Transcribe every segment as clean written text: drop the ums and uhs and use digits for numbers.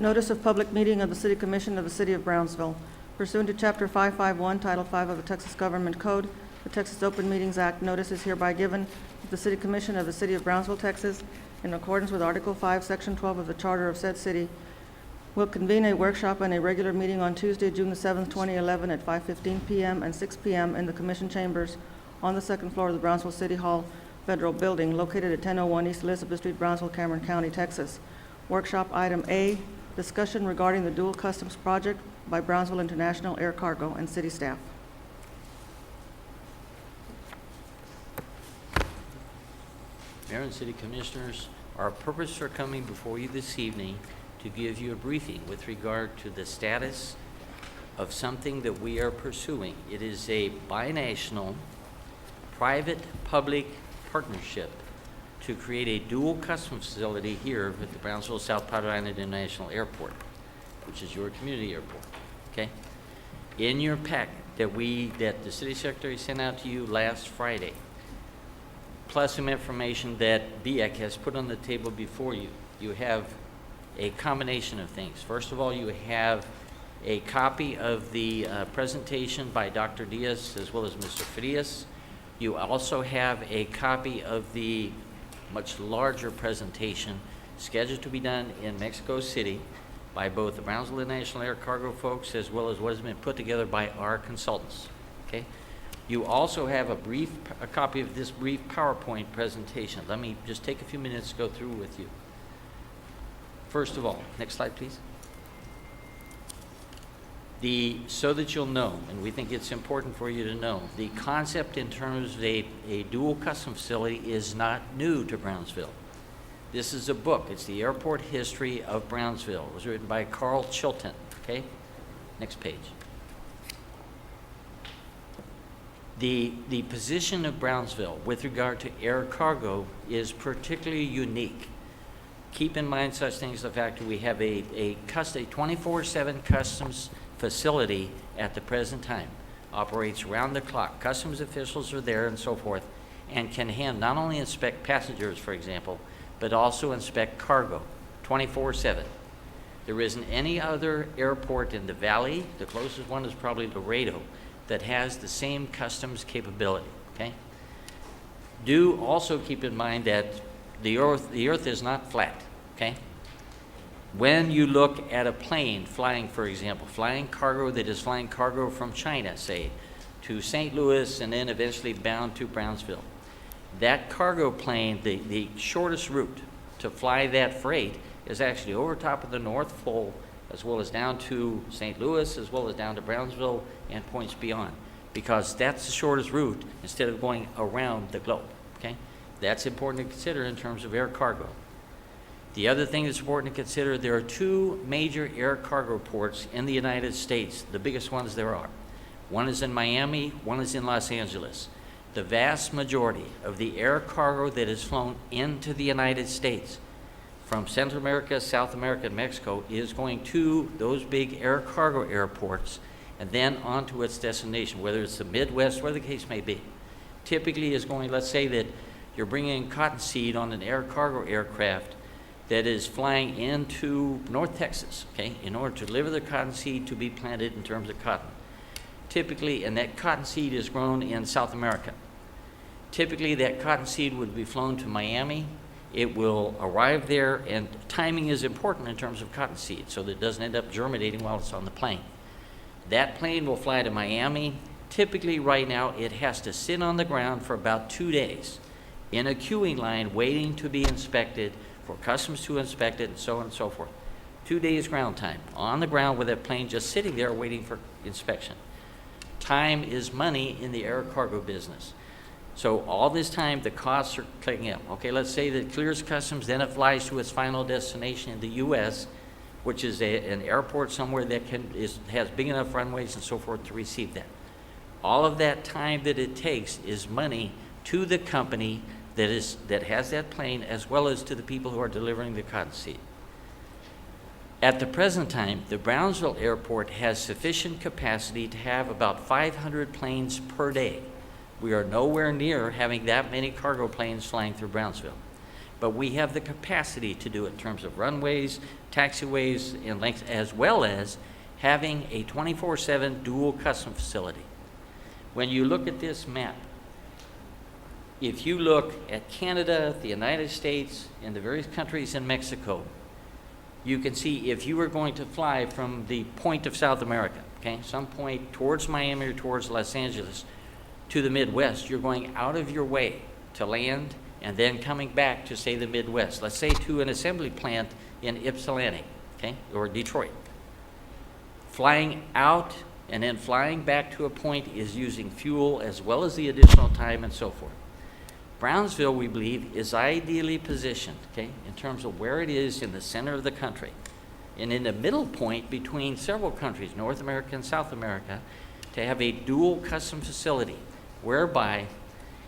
Notice of public meeting of the City Commission of the City of Brownsville. Pursuant to Chapter 551, Title 5 of the Texas Government Code, the Texas Open Meetings Act, notice is hereby given that the City Commission of the City of Brownsville, Texas, in accordance with Article 5, Section 12 of the Charter of said city, will convene a workshop and a regular meeting on Tuesday, June the 7th, 2011, at 5:15 p.m. and 6 p.m. in the Commission Chambers on the second floor of the Brownsville City Hall Federal Building, located at 1001 East Elizabeth Street, Brownsville, Cameron County, Texas. Workshop item A, discussion regarding the dual customs project by Brownsville International Air Cargo and city staff. Mayor and City Commissioners, our purpose for coming before you this evening to give you a briefing with regard to the status of something that we are pursuing. It is a binational private-public partnership to create a dual customs facility here at the Brownsville South Padre Island International Airport, which is your community airport, okay? In your packet that the City Secretary sent out to you last Friday, plus some information that BIAC has put on the table before you, you have a combination of things. First of all, you have a copy of the presentation by Dr. Diaz as well as Mr. Frias. You also have a copy of the much larger presentation scheduled to be done in Mexico City by both the Brownsville International Air Cargo folks as well as what has been put together by our consultants, okay? You also have a copy of this brief PowerPoint presentation. Let me just take a few minutes to go through with you. First of all, next slide, please. So that you'll know, and we think it's important for you to know, the concept in terms of a dual customs facility is not new to Brownsville. This is a book. It's the Airport History of Brownsville. It was written by Carl Chilton, okay? Next page. The position of Brownsville with regard to air cargo is particularly unique. Keep in mind such things as the fact that we have a 24/7 customs facility at the present time, operates around the clock. Customs officials are there and so forth, and can not only inspect passengers, for example, but also inspect cargo 24/7. There isn't any other airport in the valley, the closest one is probably Laredo, that has the same customs capability, okay? Do also keep in mind that the earth is not flat, okay? When you look at a plane flying, for example, flying cargo that is flying cargo from China, say, to St. Louis and then eventually bound to Brownsville, that cargo plane, the shortest route to fly that freight is actually over top of the North Pole, as well as down to St. Louis, as well as down to Brownsville and points beyond, because that's the shortest route instead of going around the globe, okay? That's important to consider in terms of air cargo. The other thing that's important to consider, there are two major air cargo ports in the United States, the biggest ones there are. One is in Miami, one is in Los Angeles. The vast majority of the air cargo that is flown into the United States from Central America, South America, and Mexico is going to those big air cargo airports and then on to its destination, whether it's the Midwest, whatever the case may be. Typically is going, let's say that you're bringing in cottonseed on an air cargo aircraft that is flying into North Texas, okay, in order to deliver the cottonseed to be planted in terms of cotton. Typically, and that cottonseed is grown in South America. Typically, that cottonseed would be flown to Miami. It will arrive there, and timing is important in terms of cottonseed, so that it doesn't end up germinating while it's on the plane. That plane will fly to Miami. Typically, right now, it has to sit on the ground for about 2 days in a queuing line waiting to be inspected, for customs to inspect it, and so on and so forth. 2 days ground time on the ground with that plane just sitting there waiting for inspection. Time is money in the air cargo business. So all this time, the costs are clicking up. Okay, let's say that it clears customs, then it flies to its final destination in the U.S., which is an airport somewhere that has big enough runways and so forth to receive that. All of that time that it takes is money to the company that has that plane, as well as to the people who are delivering the cottonseed. At the present time, the Brownsville Airport has sufficient capacity to have about 500 planes per day. We are nowhere near having that many cargo planes flying through Brownsville. but we have the capacity to do it in terms of runways, taxiways, and length, as well as having a 24/7 dual custom facility. When you look at this map, if you look at Canada, the United States, and the various countries in Mexico, you can see if you were going to fly from the point of South America, okay, some point towards Miami or towards Los Angeles to the Midwest, you're going out of your way to land and then coming back to, say, the Midwest. Let's say to an assembly plant in Ypsilanti, okay, or Detroit. Flying out and then flying back to a point is using fuel as well as the additional time and so forth. Brownsville, we believe, is ideally positioned, okay, in terms of where it is in the center of the country and in the middle point between several countries, North America and South America, to have a dual custom facility whereby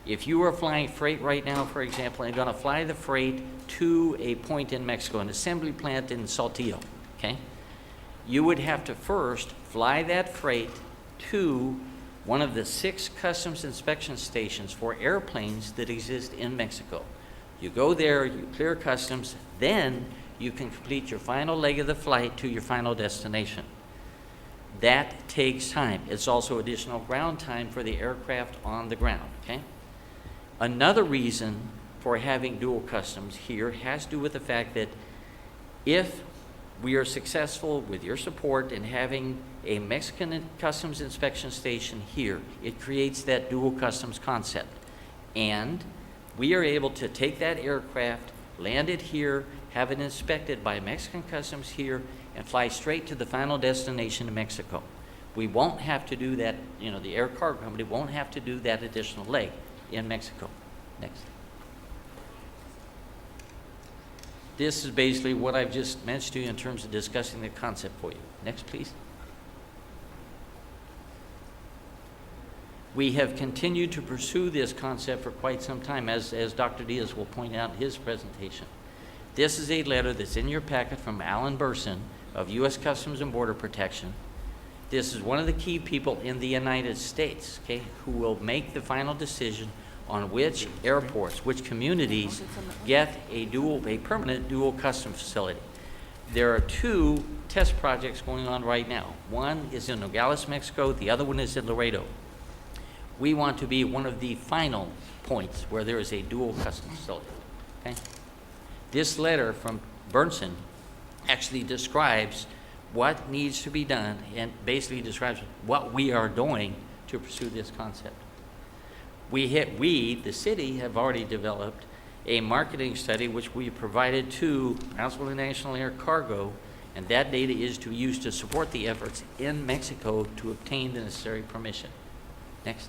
if you are flying freight right now, for example, and going to fly the freight to a point in Mexico, an assembly plant in Saltillo, okay, you would have to first fly that freight to one of the 6 customs inspection stations for airplanes that exist in Mexico. You go there, you clear customs, then you can complete your final leg of the flight to your final destination. That takes time. It's also additional ground time for the aircraft on the ground, okay? Another reason for having dual customs here has to do with the fact that if we are successful with your support in having a Mexican customs inspection station here, it creates that dual customs concept. And we are able to take that aircraft, land it here, have it inspected by Mexican customs here, and fly straight to the final destination in Mexico. We won't have to do that, you know, the air cargo company won't have to do that additional leg in Mexico. Next. This is basically what I've just mentioned to you in terms of discussing the concept for you. Next, please. We have continued to pursue this concept for quite some time, as Dr. Diaz will point out in his presentation. This is a letter that's in your packet from Alan Burson of U.S. Customs and Border Protection. This is one of the key people in the United States, okay, who will make the final decision on which airports, which communities get a permanent dual custom facility. There are 2 test projects going on right now. One is in Nogales, Mexico. The other one is in Laredo. We want to be one of the final points where there is a dual custom facility, okay? This letter from Burnson actually describes what needs to be done and basically describes what we are doing to pursue this concept. The city, have already developed a marketing study which we provided to Brownsville International Air Cargo, and that data is to be used to support the efforts in Mexico to obtain the necessary permission. Next.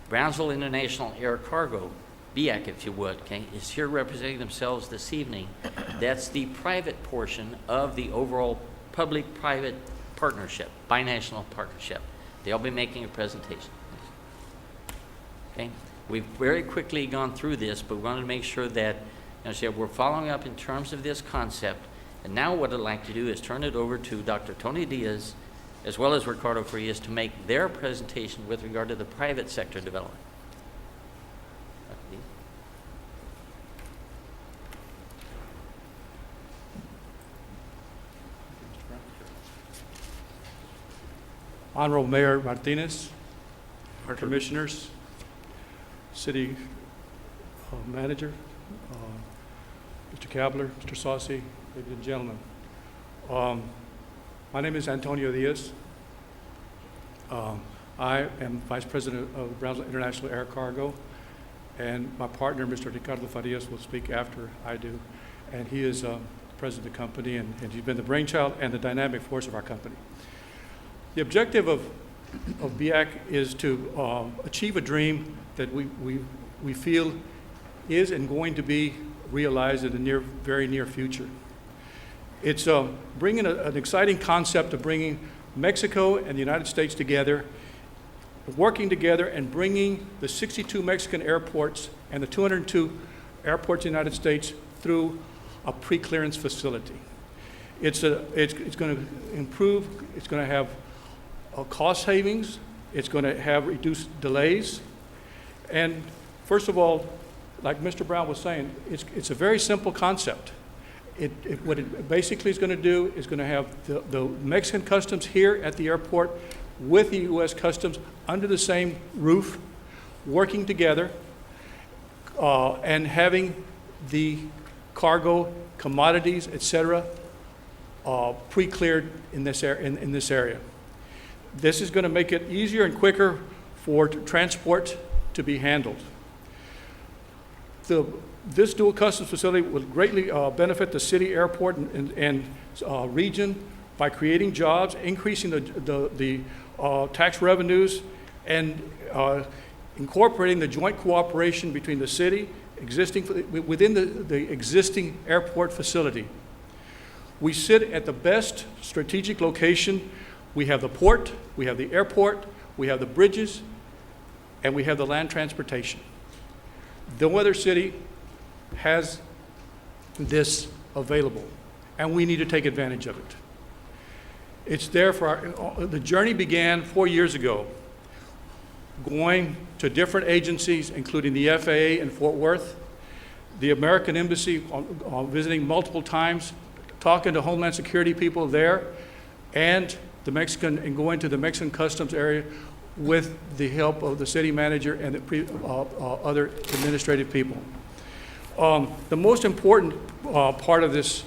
Brownsville International Air Cargo, BIAC if you would, okay, is here representing themselves this evening. That's the private portion of the overall public-private partnership, binational partnership. They'll be making a presentation. Okay, we've very quickly gone through this, but we wanted to make sure that, we're following up in terms of this concept. And now what I'd like to do is turn it over to Dr. Tony Diaz, as well as Ricardo Frias, to make their presentation with regard to the private sector development. Honorable Mayor Martinez, our commissioners, city manager, Mr. Kabler, Mr. Saucy, ladies and gentlemen. My name is Antonio Diaz. I am Vice President of Brownsville International Air Cargo, and my partner, Mr. Ricardo Farias, will speak after I do. And he is president of the company, and he's been the brainchild and the dynamic force of our company. The objective of BIAC is to achieve a dream that we feel is and going to be realized in the very near future. It's bringing an exciting concept of bringing Mexico and the United States together, working together and bringing the 62 Mexican airports and the 202 airports in the United States through a pre-clearance facility. It's going to improve, it's going to have cost savings, it's going to have reduced delays, and first of all, like Mr. Brown was saying, it's a very simple concept. What it basically is going to do is going to have the Mexican customs here at the airport with the U.S. Customs under the same roof, working together, and having the cargo, commodities, et cetera, pre-cleared in this area. This is going to make it easier and quicker for transport to be handled. This dual customs facility will greatly benefit the city airport and region by creating jobs, increasing the tax revenues, and incorporating the joint cooperation between the city within the existing airport facility. We sit at the best strategic location. We have the port, we have the airport, we have the bridges, and we have the land transportation. No other city has this available, and we need to take advantage of it. It's there for the journey began 4 years ago, going to different agencies, including the FAA in Fort Worth, the American Embassy, visiting multiple times, talking to Homeland Security people there, and going to the Mexican customs area with the help of the city manager and the other administrative people. The most important part of this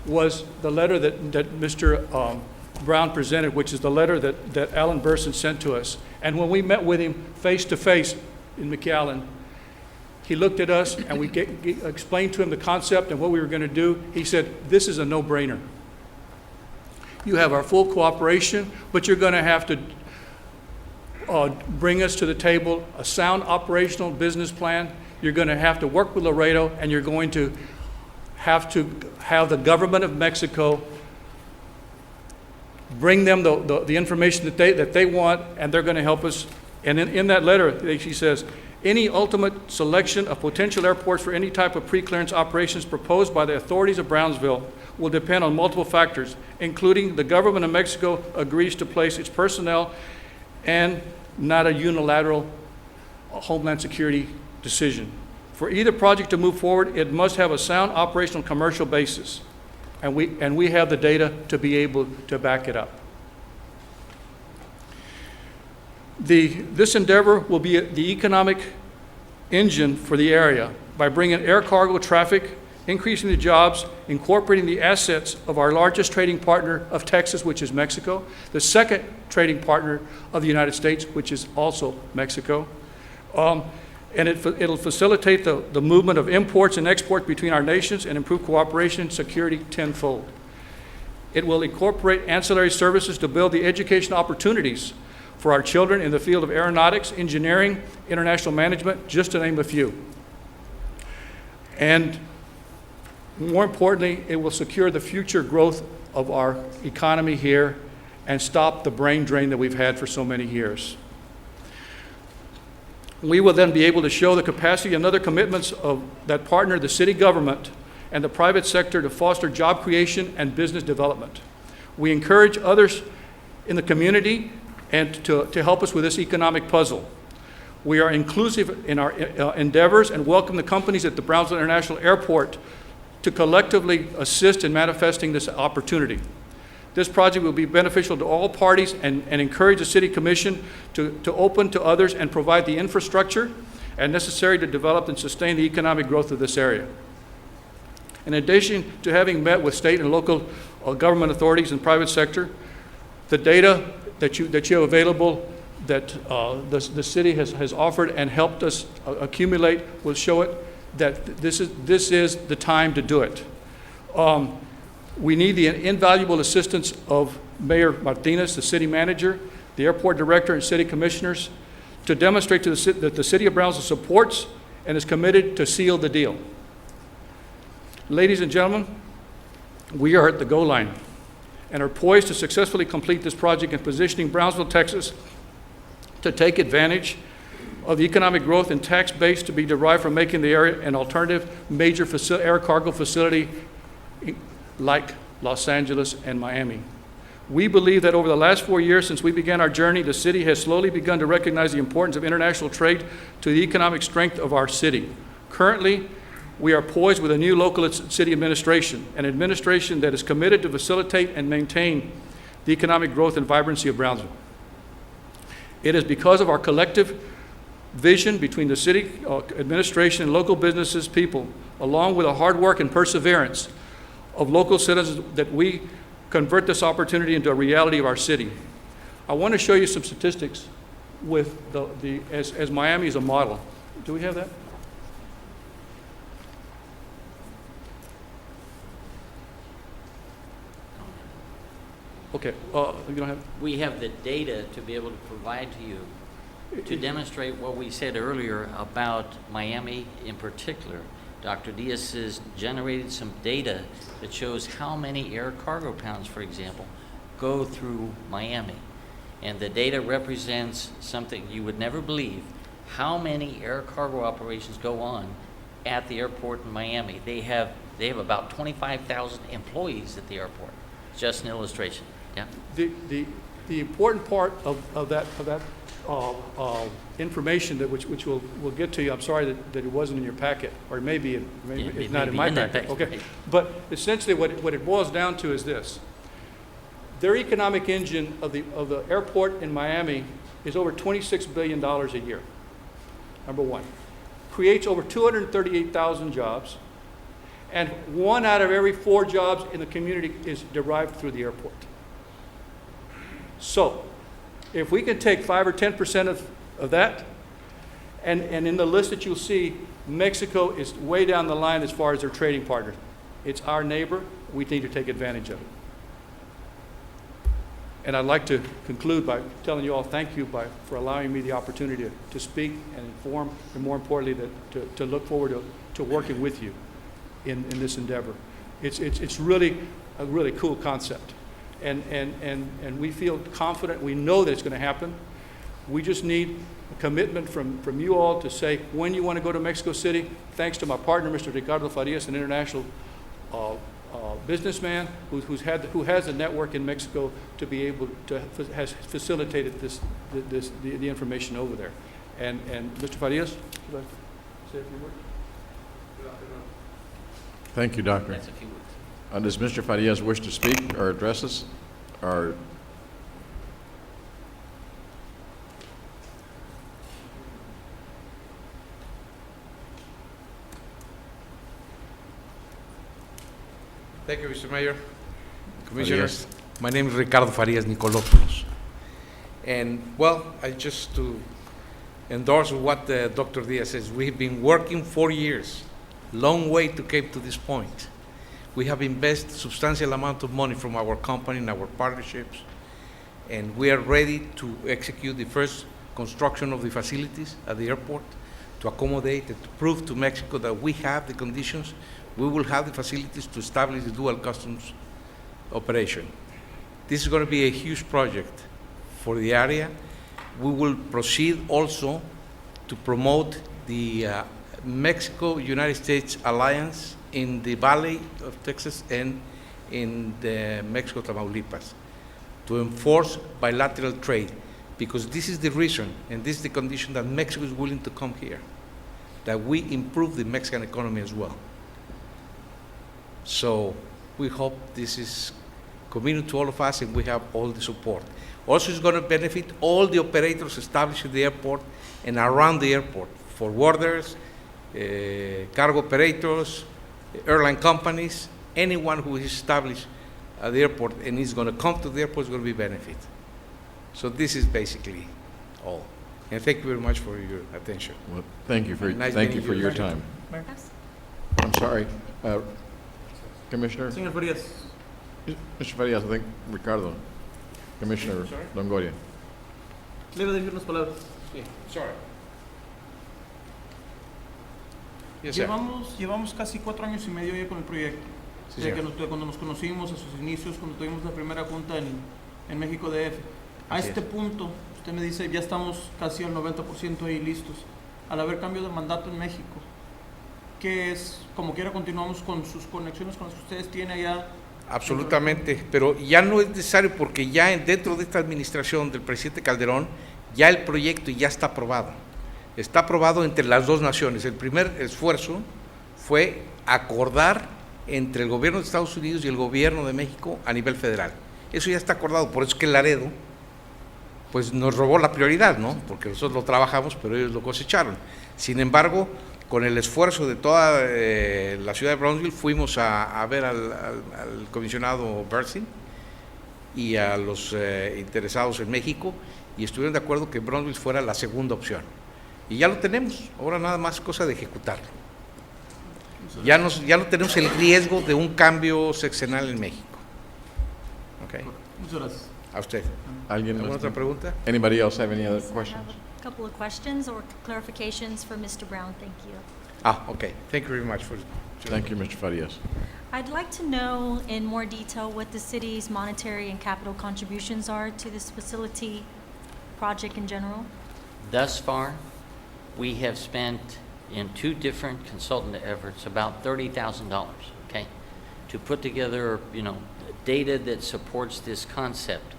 was the letter that Mr. Brown presented, which is the letter that Alan Burson sent to us. And when we met with him face to face in McAllen, he looked at us and we explained to him the concept and what we were going to do. He said, "This is a no-brainer. You have our full cooperation, but you're going to have to bring us to the table a sound operational business plan. You're going to have to work with Laredo, and you're going to have the government of Mexico bring them the information that they want, and they're going to help us." And in that letter, she says, "Any ultimate selection of potential airports for any type of pre-clearance operations proposed by the authorities of Brownsville will depend on multiple factors, including the government of Mexico agrees to place its personnel and not a unilateral Homeland Security decision. For either project to move forward, it must have a sound operational commercial basis, and we have the data to be able to back it up." This endeavor will be the economic engine for the area by bringing air cargo traffic, increasing the jobs, incorporating the assets of our largest trading partner of Texas, which is Mexico, the second trading partner of the United States, which is also Mexico. And it'll facilitate the movement of imports and exports between our nations and improve cooperation and security tenfold. It will incorporate ancillary services to build the education opportunities for our children in the field of aeronautics, engineering, international management, just to name a few. And more importantly, it will secure the future growth of our economy here and stop the brain drain that we've had for so many years. We will then be able to show the capacity and other commitments of that partner, the city government, and the private sector to foster job creation and business development. We encourage others in the community and to help us with this economic puzzle. We are inclusive in our endeavors and welcome the companies at the Brownsville International Airport to collectively assist in manifesting this opportunity. This project will be beneficial to all parties and encourage the City Commission to open to others and provide the infrastructure and necessary to develop and sustain the economic growth of this area. In addition to having met with state and local government authorities and private sector, the data that you have available that the city has offered and helped us accumulate will show it that this is the time to do it. We need the invaluable assistance of Mayor Martinez, the city manager, the airport director, and city commissioners to demonstrate that the city of Brownsville supports and is committed to seal the deal. Ladies and gentlemen, we are at the goal line and are poised to successfully complete this project in positioning Brownsville, Texas, to take advantage of the economic growth and tax base to be derived from making the area an alternative major air cargo facility like Los Angeles and Miami. We believe that over the last 4 years since we began our journey, the city has slowly begun to recognize the importance of international trade to the economic strength of our city. Currently, we are poised with a new local city administration, an administration that is committed to facilitate and maintain the economic growth and vibrancy of Brownsville. It is because of our collective vision between the city administration and local businesses, people, along with the hard work and perseverance of local citizens, that we convert this opportunity into a reality of our city. I want to show you some statistics with as Miami is a model. Do we have that? Okay, you don't have. We have the data to be able to provide to you to demonstrate what we said earlier about Miami in particular. Dr. Diaz has generated some data that shows how many air cargo pounds, for example, go through Miami. And the data represents something you would never believe, how many air cargo operations go on at the airport in Miami. They have about 25,000 employees at the airport. Just an illustration. Yeah. The important part of that information that which we'll get to you. I'm sorry that it wasn't in your packet, or maybe it's not in my packet. Okay, but essentially what it boils down to is this: their economic engine of the airport in Miami is over $26 billion a year. Number one, creates over 238,000 jobs, and 1 out of every 4 jobs in the community is derived through the airport. So, if we can take 5 or 10% of that, and in the list that you'll see, Mexico is way down the line as far as their trading partner. It's our neighbor. We need to take advantage of it. And I'd like to conclude by telling you all thank you for allowing me the opportunity to speak and inform, and more importantly, to look forward to working with you in this endeavor. It's really a really cool concept. And we feel confident. We know that it's going to happen. We just need a commitment from you all to say when you want to go to Mexico City. Thanks to my partner, Mr. Ricardo Farias, an international businessman who has a network in Mexico to be able to has facilitated the information over there. And Mr. Farias, would you like to say a few words? Thank you, Doctor. That's a few words. Does Mr. Farias wish to speak or address us? Or Thank you, Mr. Mayor. Commissioners, my name is Ricardo Farias Nicolopoulos. And, well, I just to endorse what Dr. Diaz says, we've been working 4 years, long way to get to this point. We have invested substantial amount of money from our company and our partnerships, and we are ready to execute the first construction of the facilities at the airport to accommodate and to prove to Mexico that we have the conditions, we will have the facilities to establish the dual customs operation. This is going to be a huge project for the area. We will proceed also to promote the Mexico-United States alliance in the Valley of Texas and in the Mexico, Tamaulipas, to enforce bilateral trade, because this is the reason and this is the condition that Mexico is willing to come here, that we improve the Mexican economy as well. So we hope this is convenient to all of us and we have all the support. Also, it's going to benefit all the operators established at the airport and around the airport, forwarders, cargo operators, airline companies, anyone who is established at the airport and is going to come to the airport is going to be benefit. So this is basically all. And thank you very much for your attention. well, thank you for Nice thank you meeting for you. your time. I'm sorry, Commissioner. Señor Farias, Mr. Farias, I think Ricardo, Commissioner Sorry? Longoria. le voy a decir unas palabras. Yeah, sorry. Yes, sir. Llevamos casi 4 años y medio ya con el proyecto. Sí, Desde señor. cuando nos conocimos, a sus inicios, cuando tuvimos la primera junta en México DF. A Así este es. punto, usted me dice, ya estamos casi al 90% ahí listos. Al haber cambio de mandato en México, ¿qué es? Como quiera continuamos con sus conexiones con las que ustedes tienen allá. Absolutamente, pero ya no es necesario porque ya dentro de esta administración del presidente Calderón, ya el proyecto ya está aprobado. Está aprobado entre las dos naciones. El primer esfuerzo fue acordar entre el gobierno de Estados Unidos y el gobierno de México a nivel federal. Eso ya está acordado, por eso es que Laredo pues nos robó la prioridad, ¿no? Porque nosotros lo trabajamos, pero ellos lo cosecharon. Sin embargo, con el esfuerzo de toda la ciudad de Brownsville, fuimos a ver al comisionado Bernstein y a los interesados en México, y estuvieron de acuerdo que Brownsville fuera la segunda opción. Y ya lo tenemos, ahora nada más cosa de ejecutarlo. Ya no tenemos el riesgo de un cambio sexenal en México. Okay. Muchas gracias. A usted. ¿Alguien ¿Alguna más? otra pregunta? Anybody else have any other Yes, I questions? have a couple of questions or clarifications for Mr. Brown. Thank you. Okay. Thank you very much for. Thank you, Mr. Farias. I'd like to know in more detail what the city's monetary and capital contributions are to this facility project in general. Thus far, we have spent in 2 different consultant efforts about $30,000, okay, to put together, data that supports this concept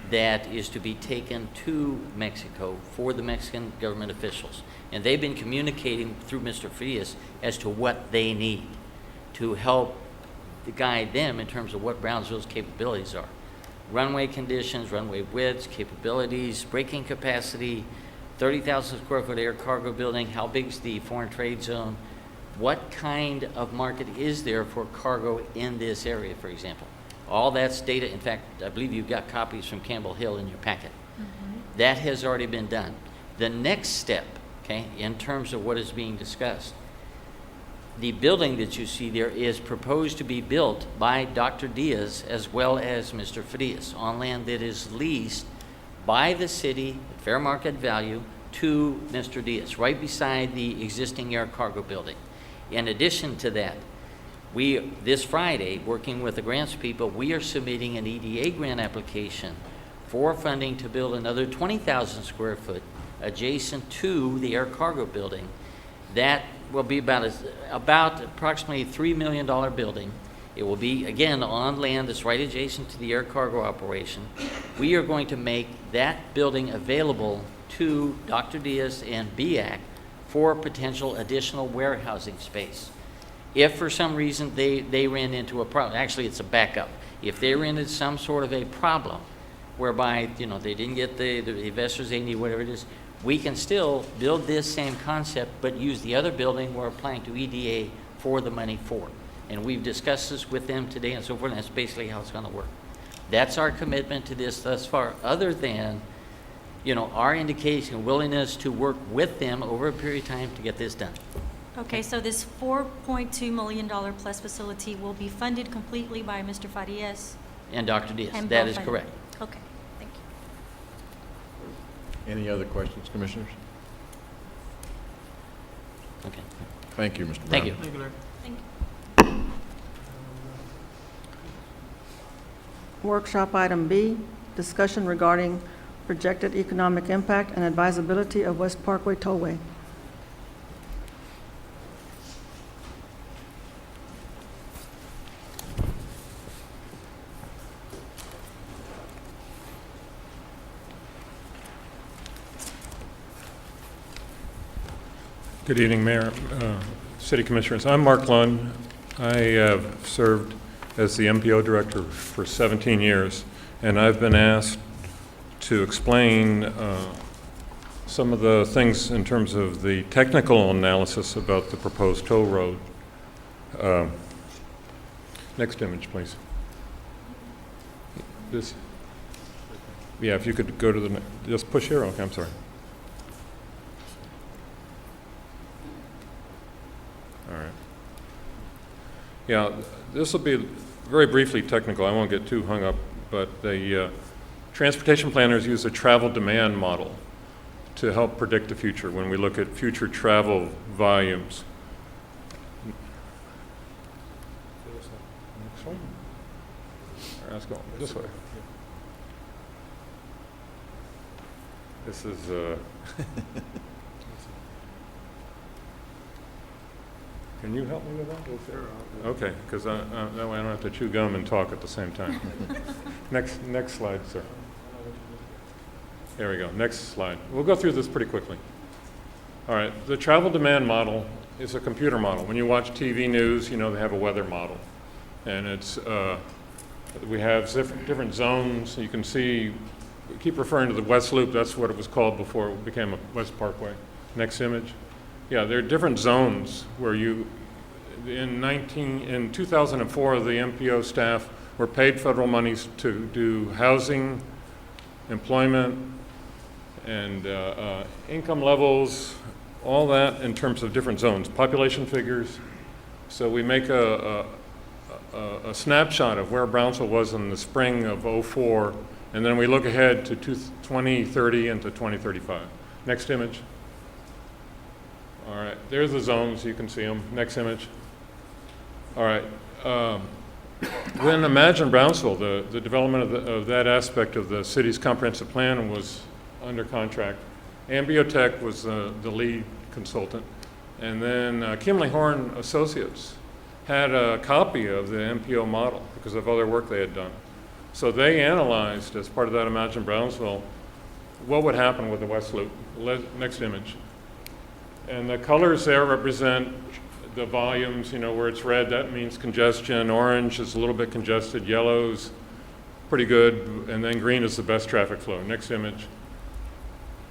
that is to be taken to Mexico for the Mexican government officials. And they've been communicating through Mr. Frias as to what they need to help guide them in terms of what Brownsville's capabilities are. Runway conditions, runway widths, capabilities, braking capacity, 30,000 square foot air cargo building, how big is the foreign trade zone, what kind of market is there for cargo in this area, for example. All that's data. In fact, I believe you've got copies from Campbell Hill in your packet. That has already been done. The next step, okay, in terms of what is being discussed, the building that you see there is proposed to be built by Dr. Diaz as well as Mr. Frias on land that is leased by the city at fair market value to Mr. Diaz, right beside the existing air cargo building. In addition to that, this Friday, working with the grants people, we are submitting an EDA grant application for funding to build another 20,000 square foot adjacent to the air cargo building. That will be about approximately $3 million building. It will be, again, on land that's right adjacent to the air cargo operation. We are going to make that building available to Dr. Diaz and BIAC for potential additional warehousing space. If for some reason they ran into a problem, actually it's a backup. If they ran into some sort of a problem whereby, they didn't get the investors they need, whatever it is, we can still build this same concept but use the other building we're applying to EDA for the money for. And we've discussed this with them today and so forth, and that's basically how it's going to work. That's our commitment to this thus far, other than, our indication of willingness to work with them over a period of time to get this done. Okay, so this $4.2 million plus facility will be funded completely by Mr. Farias? And Dr. Diaz, And that both is funded. correct. Okay, thank you. Any other questions, Commissioners? Okay. Thank you, Mr. Brown. Thank you. Thank you, Larry. Thank you. Workshop item B, discussion regarding projected economic impact and advisability of West Parkway Tollway. Good evening, Mayor, City Commissioners. I'm Mark Lund. I have served as the MPO Director for 17 years, and I've been asked to explain some of the things in terms of the technical analysis about the proposed toll road. Next image, please. This. Yeah, if you could go to the, just push here. Okay, I'm sorry. All right. Yeah, this will be very briefly technical. I won't get too hung up, but the transportation planners use a travel demand model to help predict the future when we look at future travel volumes. Next one. All right, let's go this way. This is Can you help me with that? Sure. Okay, because that way I don't have to chew gum and talk at the same time. Next slide, sir. There we go. Next slide. We'll go through this pretty quickly. All right, the travel demand model is a computer model. When you watch TV news, you know they have a weather model. And it's, we have different zones. You can see, we keep referring to the West Loop. That's what it was called before it became a West Parkway. Next image. Yeah, there are different zones where you, in 2004, the MPO staff were paid federal monies to do housing, employment, and income levels, all that in terms of different zones, population figures. So we make a snapshot of where Brownsville was in the spring of '04, and then we look ahead to 2030 and to 2035. Next image. All right, there's the zones, you can see them. Next image. All right. When Imagine Brownsville, the development of that aspect of the city's comprehensive plan was under contract, Ambiotech was the lead consultant, and then Kimley Horn Associates had a copy of the MPO model because of other work they had done. So they analyzed, as part of that Imagine Brownsville, what would happen with the West Loop. Next image. And the colors there represent the volumes, you know, where it's red, that means congestion. Orange is a little bit congested. Yellow's pretty good. And then green is the best traffic flow. Next image.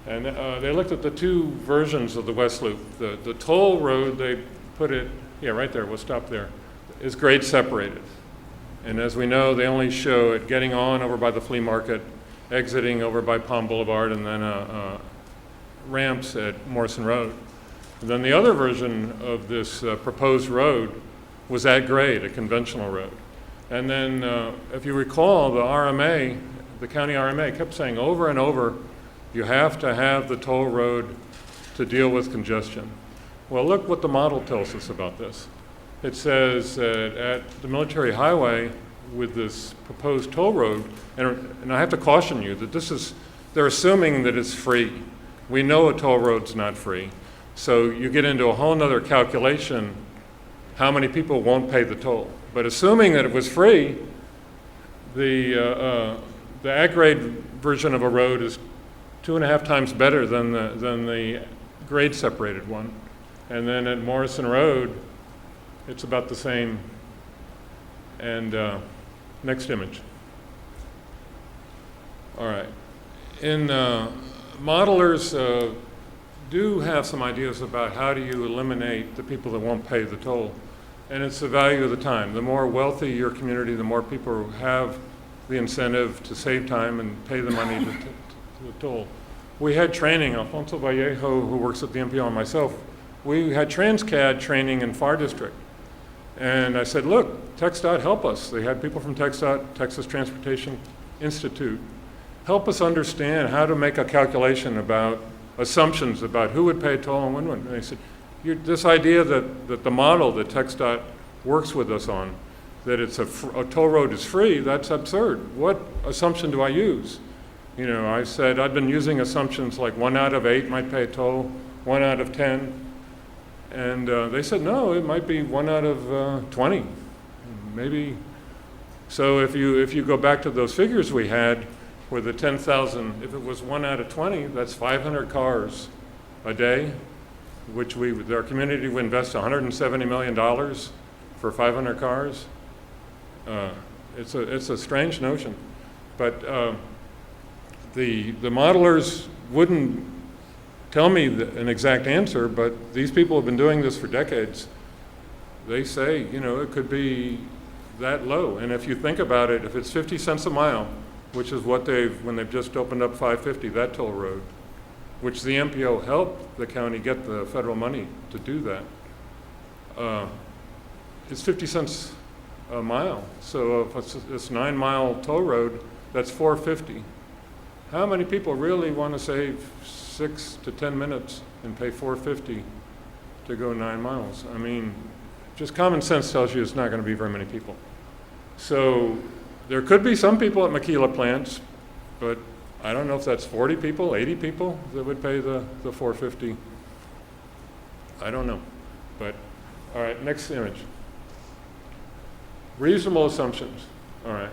And they looked at the two versions of the West Loop. The toll road, they put it, yeah, right there, we'll stop there, is grade separated. And as we know, they only show it getting on over by the flea market, exiting over by Palm Boulevard, and then ramps at Morrison Road. And then the other version of this proposed road was at grade, a conventional road. And then, if you recall, the RMA, the county RMA, kept saying over and over, you have to have the toll road to deal with congestion. Well, look what the model tells us about this. It says that at the military highway with this proposed toll road, and I have to caution you that they're assuming that it's free. We know a toll road's not free. So you get into a whole nother calculation, how many people won't pay the toll. But assuming that it was free, the at-grade version of a road is 2.5 times better than the grade-separated one. And then at Morrison Road, it's about the same. And next image. All right. In modelers do have some ideas about how do you eliminate the people that won't pay the toll. And it's the value of the time. The more wealthy your community, the more people have the incentive to save time and pay the money to the toll. We had training, Alfonso Vallejo, who works at the MPO, and myself, we had TransCAD training in FAR District. And I said, look, TxDOT, help us. They had people from TxDOT, Texas Transportation Institute, help us understand how to make a calculation about assumptions about who would pay a toll and when wouldn't. And they said, this idea that the model that TxDOT works with us on, that it's a toll road is free, that's absurd. What assumption do I use? You know, I said I'd been using assumptions like 1 out of 8 might pay a toll, 1 out of 10. And they said, no, it might be 1 out of 20, maybe. So if you go back to those figures we had, where the 10,000, if it was 1 out of 20, that's 500 cars a day, which our community would invest $170 million for 500 cars. It's a strange notion, but the modelers wouldn't tell me an exact answer, but these people have been doing this for decades. They say, you know, it could be that low. And if you think about it, if it's 50 cents a mile, which is what when they've just opened up 550, that toll road, which the MPO helped the county get the federal money to do that. It's 50 cents a mile. So if it's this 9-mile toll road, that's $4.50. How many people really want to save 6 to 10 minutes and pay $4.50 to go 9 miles? I mean, just common sense tells you it's not going to be very many people. So there could be some people at Maquila plants, but I don't know if that's 40 people, 80 people that would pay the $4.50. I don't know. But, all right, next image. Reasonable assumptions. All right.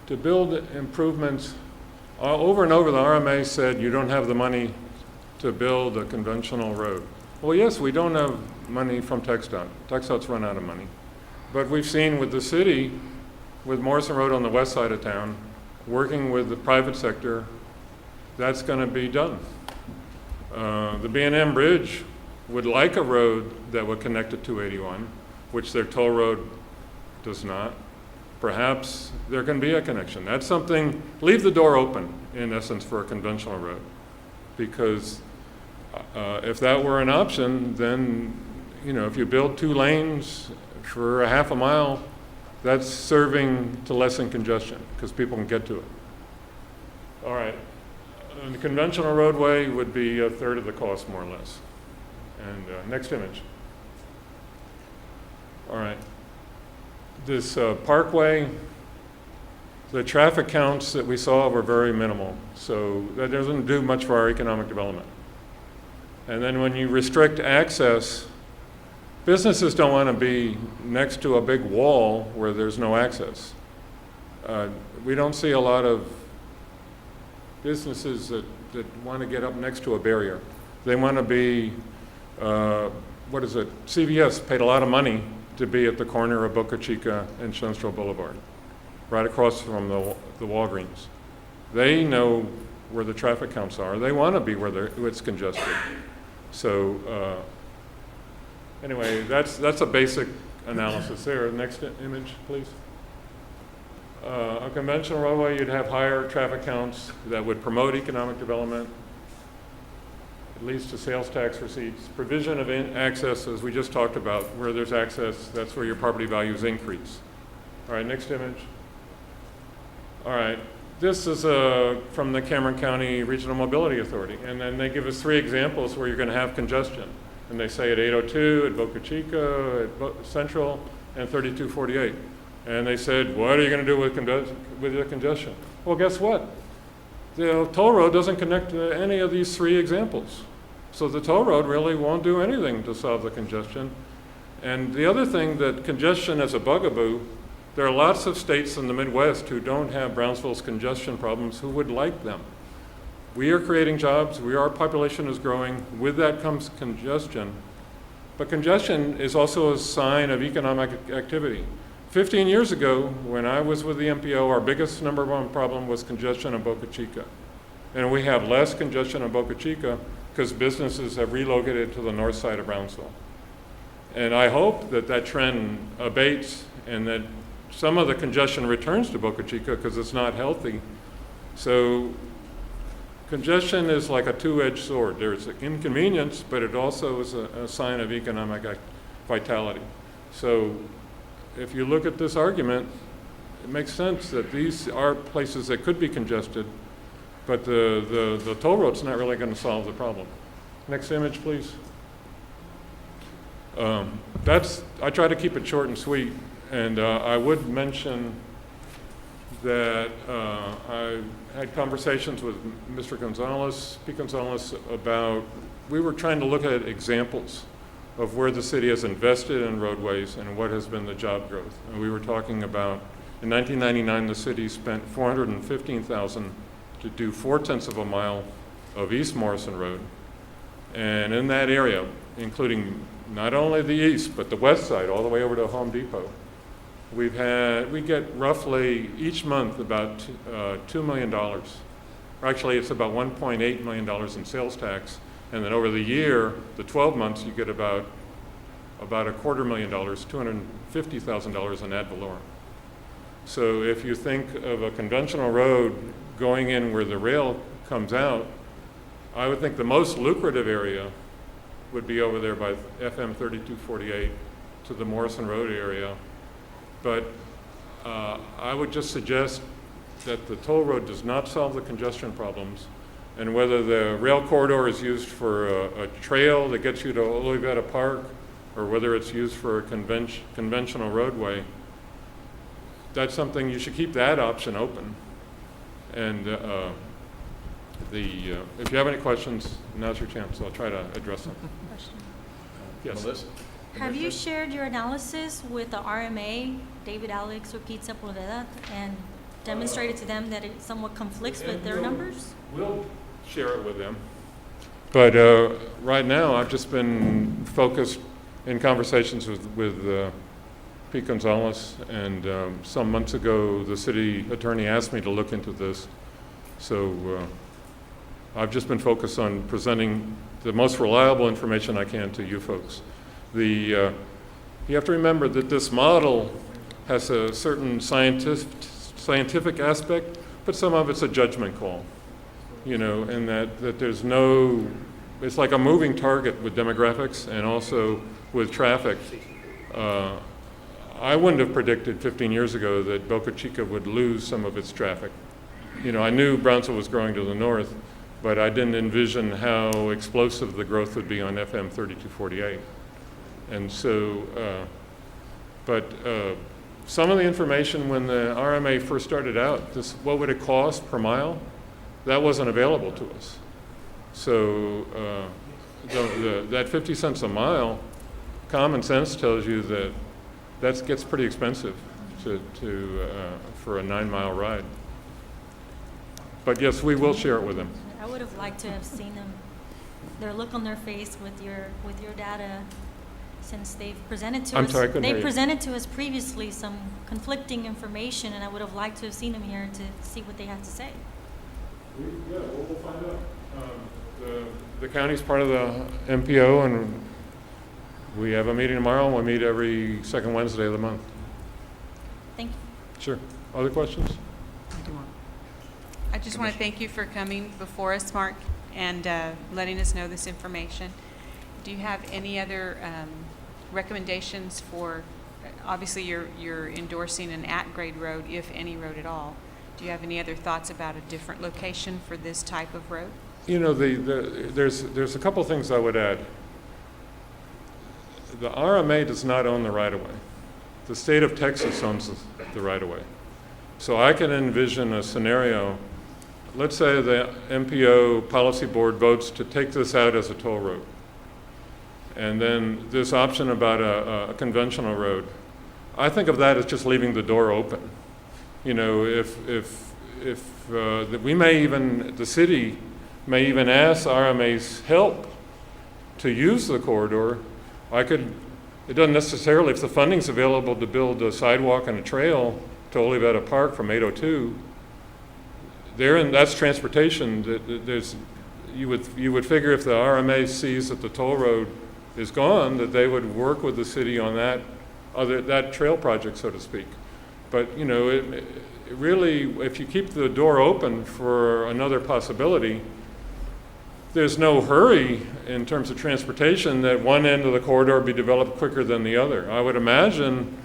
To build improvements Over and over, the RMA said you don't have the money to build a conventional road. Well, yes, we don't have money from TxDOT. TxDOT's run out of money. But we've seen with the city, with Morrison Road on the west side of town, working with the private sector, that's going to be done. The B&M Bridge would like a road that would connect to 281, which their toll road does not. Perhaps there can be a connection. That's something, leave the door open, in essence, for a conventional road. Because if that were an option, then, you know, if you build 2 lanes for a half a mile, that's serving to lessen congestion, because people can get to it. All right. And the conventional roadway would be a third of the cost, more or less. And next image. All right. This parkway, the traffic counts that we saw were very minimal, so that doesn't do much for our economic development. And then when you restrict access, businesses don't want to be next to a big wall where there's no access. We don't see a lot of businesses that want to get up next to a barrier. They want to be, what is it? CVS paid a lot of money to be at the corner of Boca Chica and Shenstrel Boulevard, right across from the Walgreens. They know where the traffic counts are. They want to be where it's congested. So anyway, that's a basic analysis there. Next image, please. A conventional roadway, you'd have higher traffic counts that would promote economic development. It leads to sales tax receipts. Provision of access, as we just talked about, where there's access, that's where your property values increase. All right, next image. All right, this is from the Cameron County Regional Mobility Authority, and then they give us 3 examples where you're going to have congestion. And they say at 802, at Boca Chica, at Central, and 3248. And they said, what are you going to do with the congestion? Well, guess what? The toll road doesn't connect to any of these 3 examples. So the toll road really won't do anything to solve the congestion. And the other thing, that congestion is a bugaboo. There are lots of states in the Midwest who don't have Brownsville's congestion problems who would like them. We are creating jobs, our population is growing, with that comes congestion. But congestion is also a sign of economic activity. 15 years ago, when I was with the MPO, our biggest number 1 problem was congestion in Boca Chica. And we have less congestion in Boca Chica because businesses have relocated to the north side of Brownsville. And I hope that that trend abates and that some of the congestion returns to Boca Chica because it's not healthy. So congestion is like a 2-edged sword. There's an inconvenience, but it also is a sign of economic vitality. So if you look at this argument, it makes sense that these are places that could be congested, but the toll road's not really going to solve the problem. Next image, please. I try to keep it short and sweet, and I would mention that I had conversations with Mr. Gonzalez, Pete Gonzalez, about, we were trying to look at examples of where the city has invested in roadways and what has been the job growth. And we were talking about, in 1999, the city spent $415,000 to do 0.4 of a mile of East Morrison Road. And in that area, including not only the east, but the west side, all the way over to Home Depot, we get roughly each month about $2 million. Or actually, it's about $1.8 million in sales tax. And then over the year, the 12 months, you get about $250,000, $250,000 in ad valorem. So if you think of a conventional road going in where the rail comes out, I would think the most lucrative area would be over there by FM 3248 to the Morrison Road area. But I would just suggest that the toll road does not solve the congestion problems. And whether the rail corridor is used for a trail that gets you to Olivetta Park, or whether it's used for a conventional roadway, that's something, you should keep that option open. And if you have any questions, now's your chance. I'll try to address them. Question. Yes. Melissa? Have you shared your analysis with the RMA, David Alex or Pete Sepulveda, and demonstrated to them that it somewhat conflicts with their numbers? We'll share it with them. But right now, I've just been focused in conversations with Pete Gonzalez, and some months ago, the city attorney asked me to look into this. So I've just been focused on presenting the most reliable information I can to you folks. You have to remember that this model has a certain scientific aspect, but some of it's a judgment call, you know, and that there's no, it's like a moving target with demographics and also with traffic. I wouldn't have predicted 15 years ago that Boca Chica would lose some of its traffic. You know, I knew Brownsville was growing to the north, but I didn't envision how explosive the growth would be on FM 3248. And so, some of the information when the RMA first started out, this, what would it cost per mile, that wasn't available to us. So that 50 cents a mile, common sense tells you that that gets pretty expensive for a 9-mile ride. But yes, we will share it with them. I would have liked to have seen them, their look on their face with your data, since they've presented to us. I'm sorry, I couldn't hear They you. presented to us previously some conflicting information, and I would have liked to have seen them here to see what they have to say. Yeah, we'll find out. The county's part of the MPO, and we have a meeting tomorrow, and we meet every second Wednesday of the month. Thank you. Sure. Other questions? I just want to thank you for coming before us, Mark, and letting us know this information. Do you have any other recommendations for, obviously you're endorsing an at-grade road, if any road at all. Do you have any other thoughts about a different location for this type of road? You know, there's a couple things I would add. The RMA does not own the right-of-way. The state of Texas owns the right-of-way. So I can envision a scenario, let's say the MPO policy board votes to take this out as a toll road. And then this option about a conventional road, I think of that as just leaving the door open. You know, we may even, the city may even ask RMA's help to use the corridor. It doesn't necessarily, if the funding's available to build a sidewalk and a trail to Olivetta Park from 802, that's transportation. You would figure if the RMA sees that the toll road is gone, that they would work with the city on that trail project, so to speak. But, you know, it really, if you keep the door open for another possibility, there's no hurry in terms of transportation that one end of the corridor be developed quicker than the other. I would imagine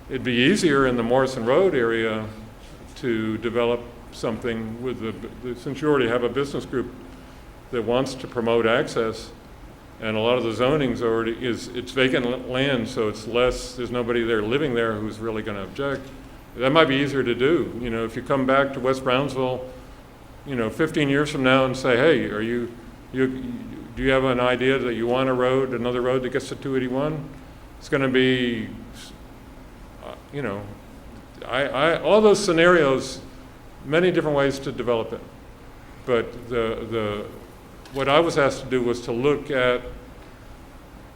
it'd be easier in the Morrison Road area to develop something with since you already have a business group that wants to promote access, and a lot of the zoning's already it's vacant land, so it's less, there's nobody there living there who's really going to object. That might be easier to do. You know, if you come back to West Brownsville, you know, 15 years from now and say, hey, do you have an idea that you want another road that gets to 281? It's going to be, you know, all those scenarios, many different ways to develop it. But what I was asked to do was to look at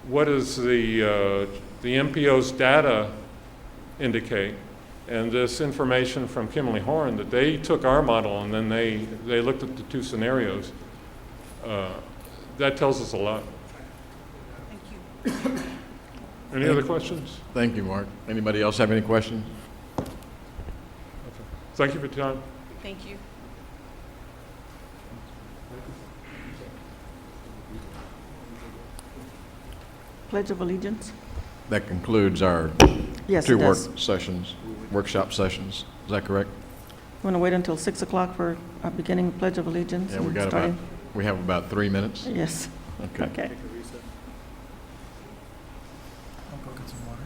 what does the MPO's data indicate, and this information from Kimley Horn that they took our model and then they looked at the two scenarios. That tells us a lot. Thank you. Any other questions? Thank you, Mark. Anybody else have any questions? Thank you for your time. Thank you. Pledge of Allegiance. That concludes our Yes, two it does. workshop sessions. Is that correct? Want to wait until 6 o'clock for beginning Pledge of Allegiance? Yeah, and starting? we have about 3 minutes. Yes, Okay. okay. I'll go get some water.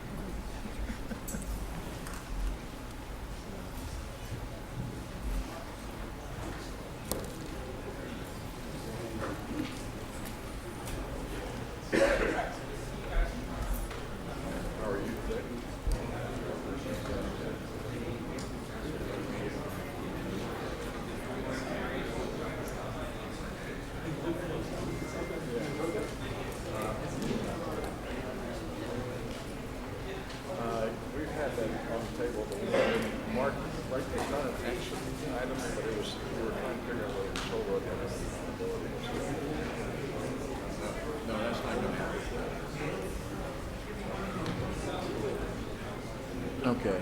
Okay.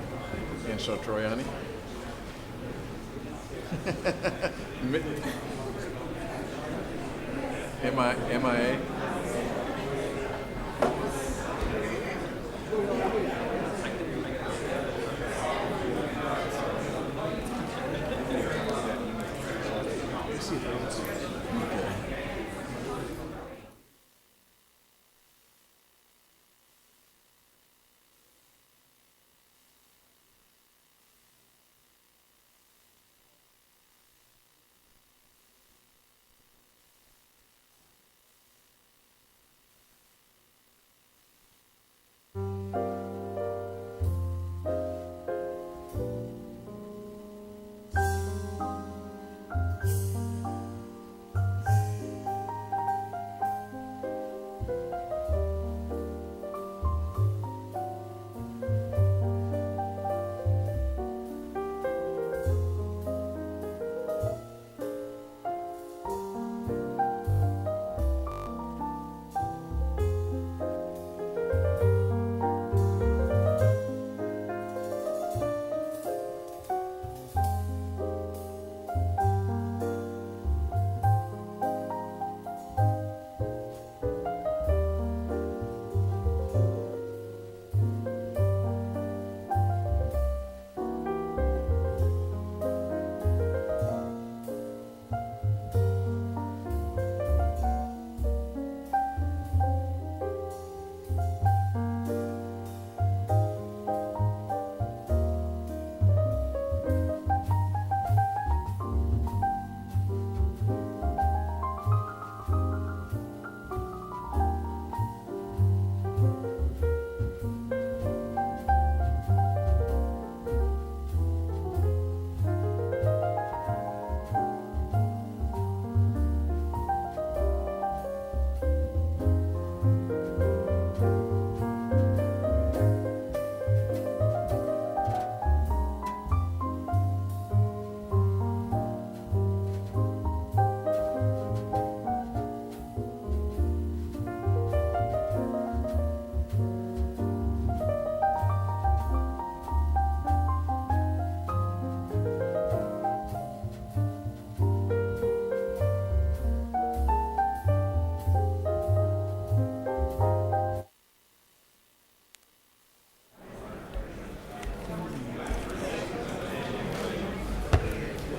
And so Troyani? MIA?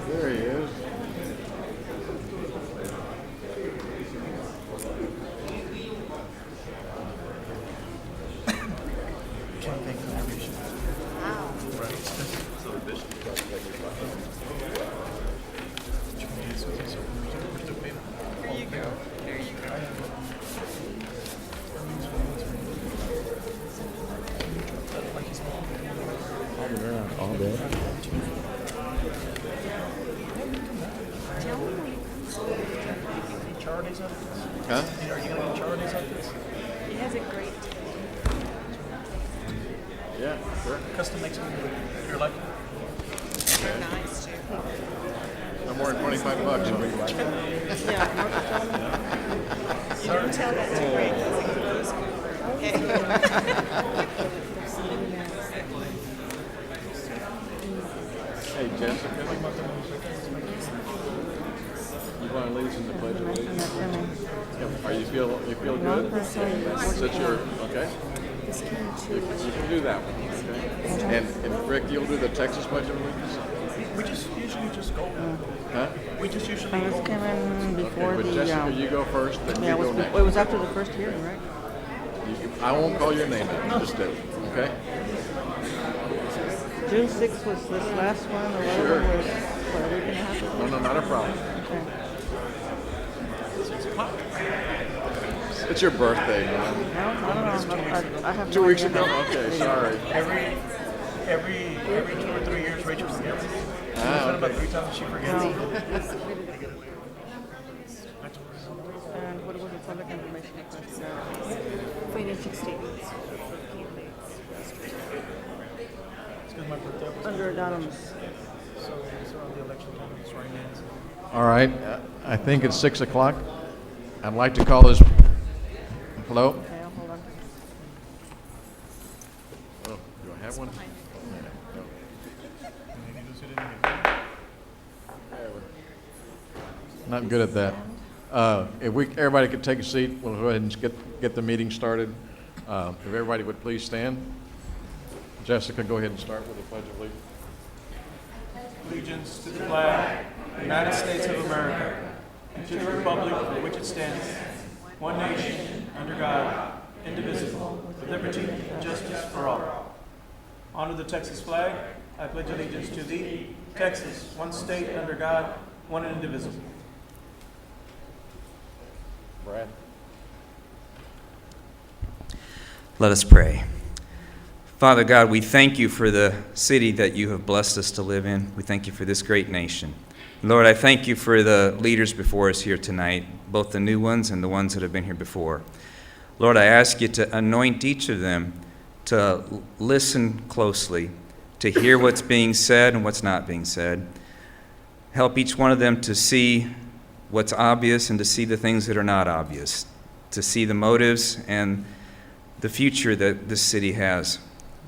There he is. Huh? He has a great Yeah, sure. Custom makes them you're like They're nice too. No more than $25. I'll be glad. You don't tell that to Greg because he blows over. Okay. Hey, Jessica. You want to lead us in the pledge of allegiance? Yep. Are you feel good? Sit your, okay? You can do that one, okay? And Rick, you'll do the Texas pledge of allegiance? we just usually just go. Huh? We just usually This came in before Okay, but the, Jessica, you go first, then yeah, you it go was, next. it was after the first hearing, right? I won't call your name out, you just do it, okay? June 6th was this last one, the other Sure. one was, what, a week and a half ago? No, not a problem. Okay. It's your birthday, man. No, I don't know. I have 2 no weeks idea. ago? Okay, sorry. every 2 or 3 years Rachel forgets. Ah, About okay. 3 times she forgets. And what was the public information request? Financial statements. It's because my birthday was Under Adams. so around the election time. It's right now. All right, I think it's 6 o'clock. I'd like to call this, hello? Okay, hold on. Oh, do I have one? Not good at that. If everybody could take a seat, we'll go ahead and get the meeting started. If everybody would please stand. Jessica, go ahead and start with the Pledge of Allegiance. Allegiance to the flag of the United States of America, and to the republic for which it stands, one nation, under God, indivisible, with liberty and justice for all. Honor the Texas flag. I pledge allegiance to thee, Texas, one state under God, one and indivisible. Brad. Let us pray. Father God, we thank you for the city that you have blessed us to live in. We thank you for this great nation. Lord, I thank you for the leaders before us here tonight, both the new ones and the ones that have been here before. Lord, I ask you to anoint each of them to listen closely, to hear what's being said and what's not being said. Help each one of them to see what's obvious and to see the things that are not obvious, to see the motives and the future that this city has.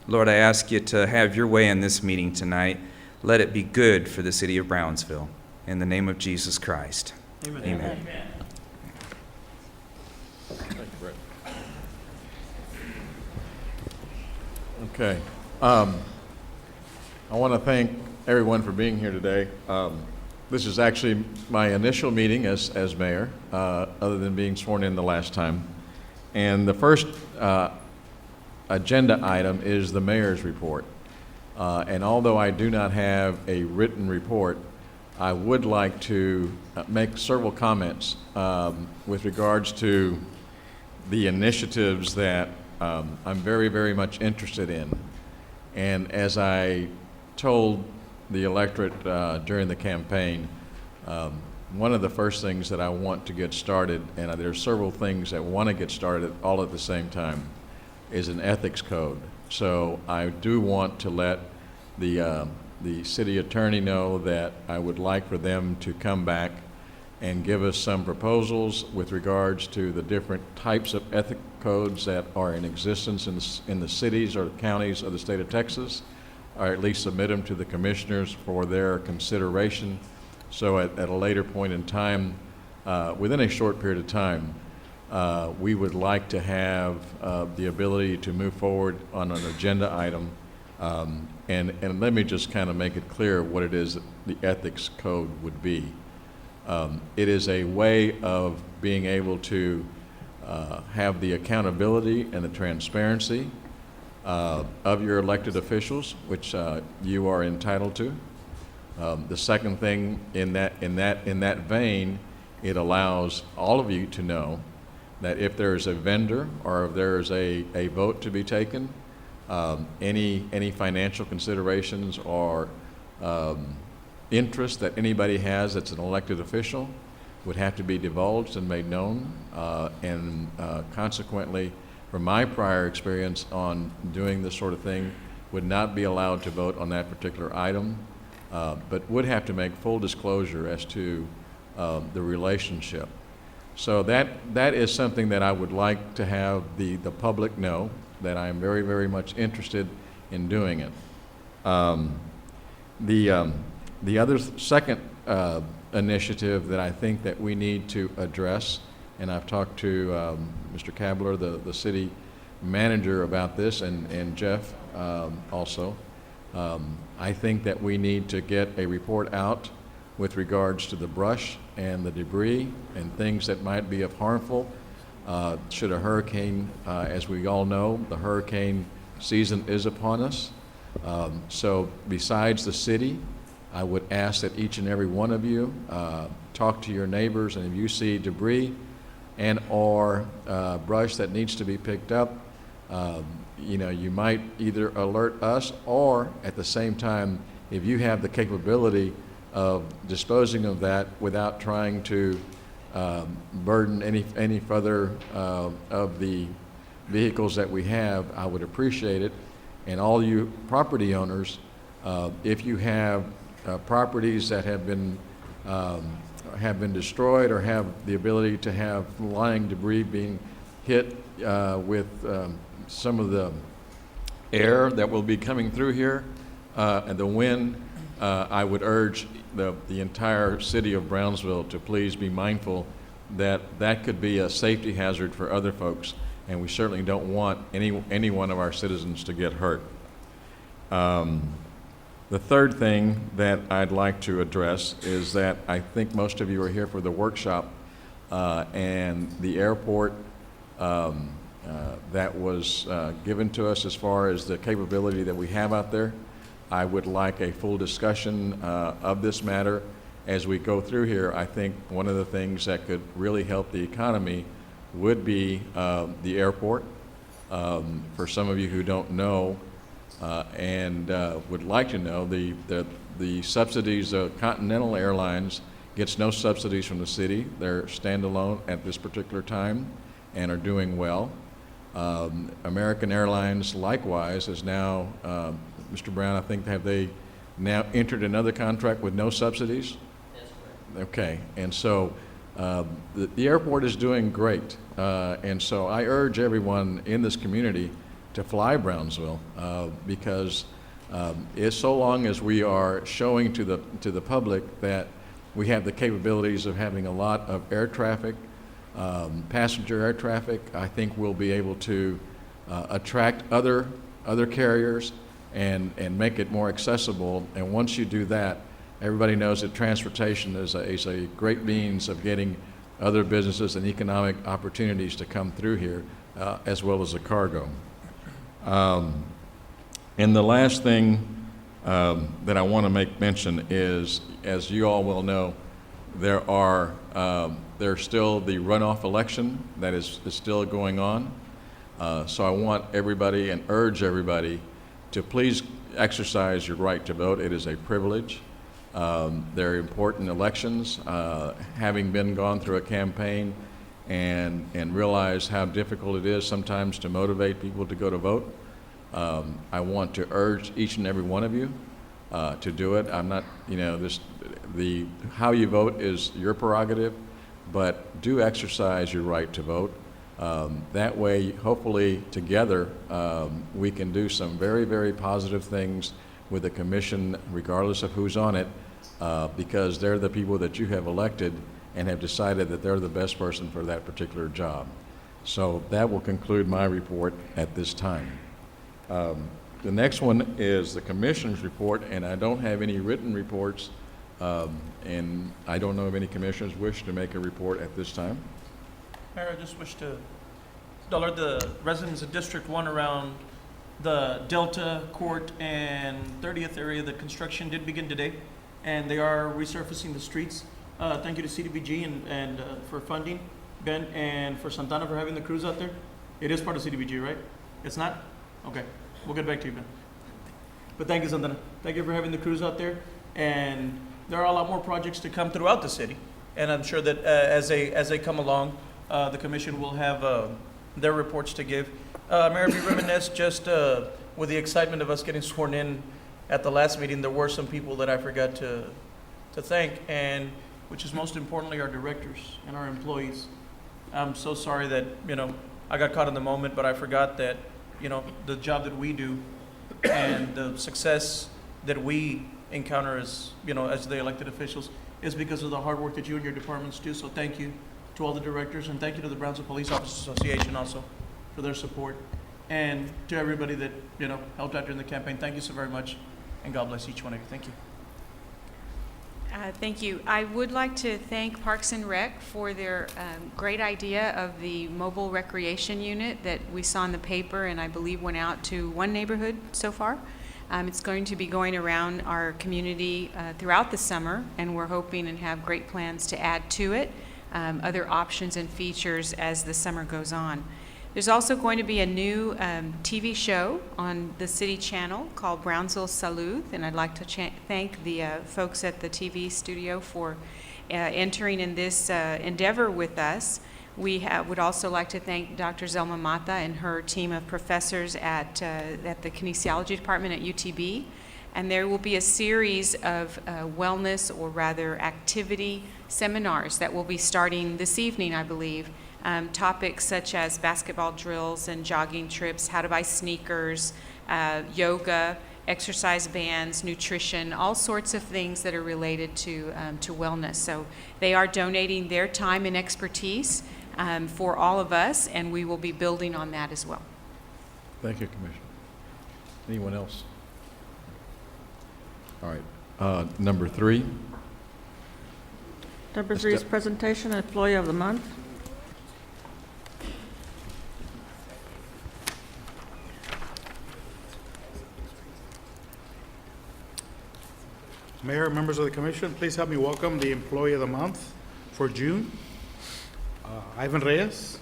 Lord, I ask you to have your way in this meeting tonight. Let it be good for the city of Brownsville. In the name of Jesus Christ. Amen. Amen. Thank you, Brett. Okay. I want to thank everyone for being here today. This is actually my initial meeting as mayor, other than being sworn in the last time. And the first agenda item is the mayor's report. And although I do not have a written report, I would like to make several comments with regards to the initiatives that I'm very, very much interested in. And as I told the electorate during the campaign, one of the first things that I want to get started, and there are several things that want to get started all at the same time, is an ethics code. So I do want to let the city attorney know that I would like for them to come back and give us some proposals with regards to the different types of ethic codes that are in existence in the cities or counties of the state of Texas, or at least submit them to the commissioners for their consideration. So at a later point in time, within a short period of time, we would like to have the ability to move forward on an agenda item. And let me just kind of make it clear what it is that the ethics code would be. It is a way of being able to have the accountability and the transparency of your elected officials, which you are entitled to. The second thing in that vein, it allows all of you to know that if there is a vendor or if there is a vote to be taken, any financial considerations or interest that anybody has that's an elected official would have to be divulged and made known, and consequently, from my prior experience on doing this sort of thing, would not be allowed to vote on that particular item, but would have to make full disclosure as to the relationship. So that is something that I would like to have the public know, that I am very, very much interested in doing it. The other second initiative that I think that we need to address, and I've talked to Mr. Kabler, the city manager, about this, and Jeff also. I think that we need to get a report out with regards to the brush and the debris and things that might be of harmful should a hurricane, as we all know, the hurricane season is upon us. So besides the city, I would ask that each and every one of you talk to your neighbors, and if you see debris and or brush that needs to be picked up, you might either alert us, or at the same time, if you have the capability of disposing of that without trying to burden any further of the vehicles that we have, I would appreciate it. And all you property owners, if you have properties that have been destroyed or have the ability to have lying debris being hit with some of the air that will be coming through here and the wind, I would urge the entire city of Brownsville to please be mindful that that could be a safety hazard for other folks, and we certainly don't want any one of our citizens to get hurt. The third thing that I'd like to address is that I think most of you are here for the workshop and the airport that was given to us as far as the capability that we have out there. I would like a full discussion of this matter as we go through here. I think one of the things that could really help the economy would be the airport. For some of you who don't know and would like to know, the subsidies of Continental Airlines gets no subsidies from the city. They're standalone at this particular time and are doing well. American Airlines likewise is now, Mr. Brown, I think, have they now entered another contract with no subsidies? That's correct. Okay, and so the airport is doing great, and so I urge everyone in this community to fly Brownsville because it's so long as we are showing to the public that we have the capabilities of having a lot of air traffic, passenger air traffic, I think we'll be able to attract other carriers and make it more accessible. And once you do that, everybody knows that transportation is a great means of getting other businesses and economic opportunities to come through here, as well as the cargo. And the last thing that I want to make mention is, as you all will know, there's still the runoff election that is still going on. So I want everybody and urge everybody to please exercise your right to vote. It is a privilege. They're important elections. Having been gone through a campaign and realize how difficult it is sometimes to motivate people to go to vote, I want to urge each and every one of you to do it. I'm not, how you vote is your prerogative, but do exercise your right to vote. That way, hopefully, together, we can do some very, very positive things with the commission, regardless of who's on it, because they're the people that you have elected and have decided that they're the best person for that particular job. So that will conclude my report at this time. The next one is the commission's report, and I don't have any written reports, and I don't know if any commissioners wish to make a report at this time. Mayor, I just wish to alert the residents of District 1 around the Delta Court and 30th area. The construction did begin today, and they are resurfacing the streets. Thank you to CDBG and for funding, Ben, and for Santana for having the crews out there. It is part of CDBG, right? It's not? Okay, we'll get back to you, Ben. But thank you, Santana. Thank you for having the crews out there. And there are a lot more projects to come throughout the city. And I'm sure that as they come along, the commission will have their reports to give. Mayor, if you reminisce just with the excitement of us getting sworn in at the last meeting, there were some people that I forgot to thank, and which is most importantly our directors and our employees. I'm so sorry that, I got caught in the moment, but I forgot that, the job that we do and the success that we encounter as, as the elected officials is because of the hard work that you and your departments do. So thank you to all the directors, and thank you to the Brownsville Police Officers Association also for their support, and to everybody that, helped out during the campaign. Thank you so very much, and God bless each one of you. Thank you. Thank you. I would like to thank Parks and Rec for their great idea of the mobile recreation unit that we saw in the paper and I believe went out to one neighborhood so far. It's going to be going around our community throughout the summer, and we're hoping and have great plans to add to it other options and features as the summer goes on. There's also going to be a new TV show on the city channel called Brownsville Salud, and I'd like to thank the folks at the TV studio for entering in this endeavor with us. We would also like to thank Dr. Zelma Mata and her team of professors at the kinesiology department at UTB, and there will be a series of wellness, or rather activity seminars that will be starting this evening, I believe, topics such as basketball drills and jogging trips, how to buy sneakers, yoga, exercise bands, nutrition, all sorts of things that are related to wellness. So they are donating their time and expertise for all of us, and we will be building on that as well. Thank you, Commissioner. Anyone else? All right, number 3. Number 3 is presentation, Employee of the Month. Mayor, members of the commission, please help me welcome the Employee of the Month for June, Ivan Reyes.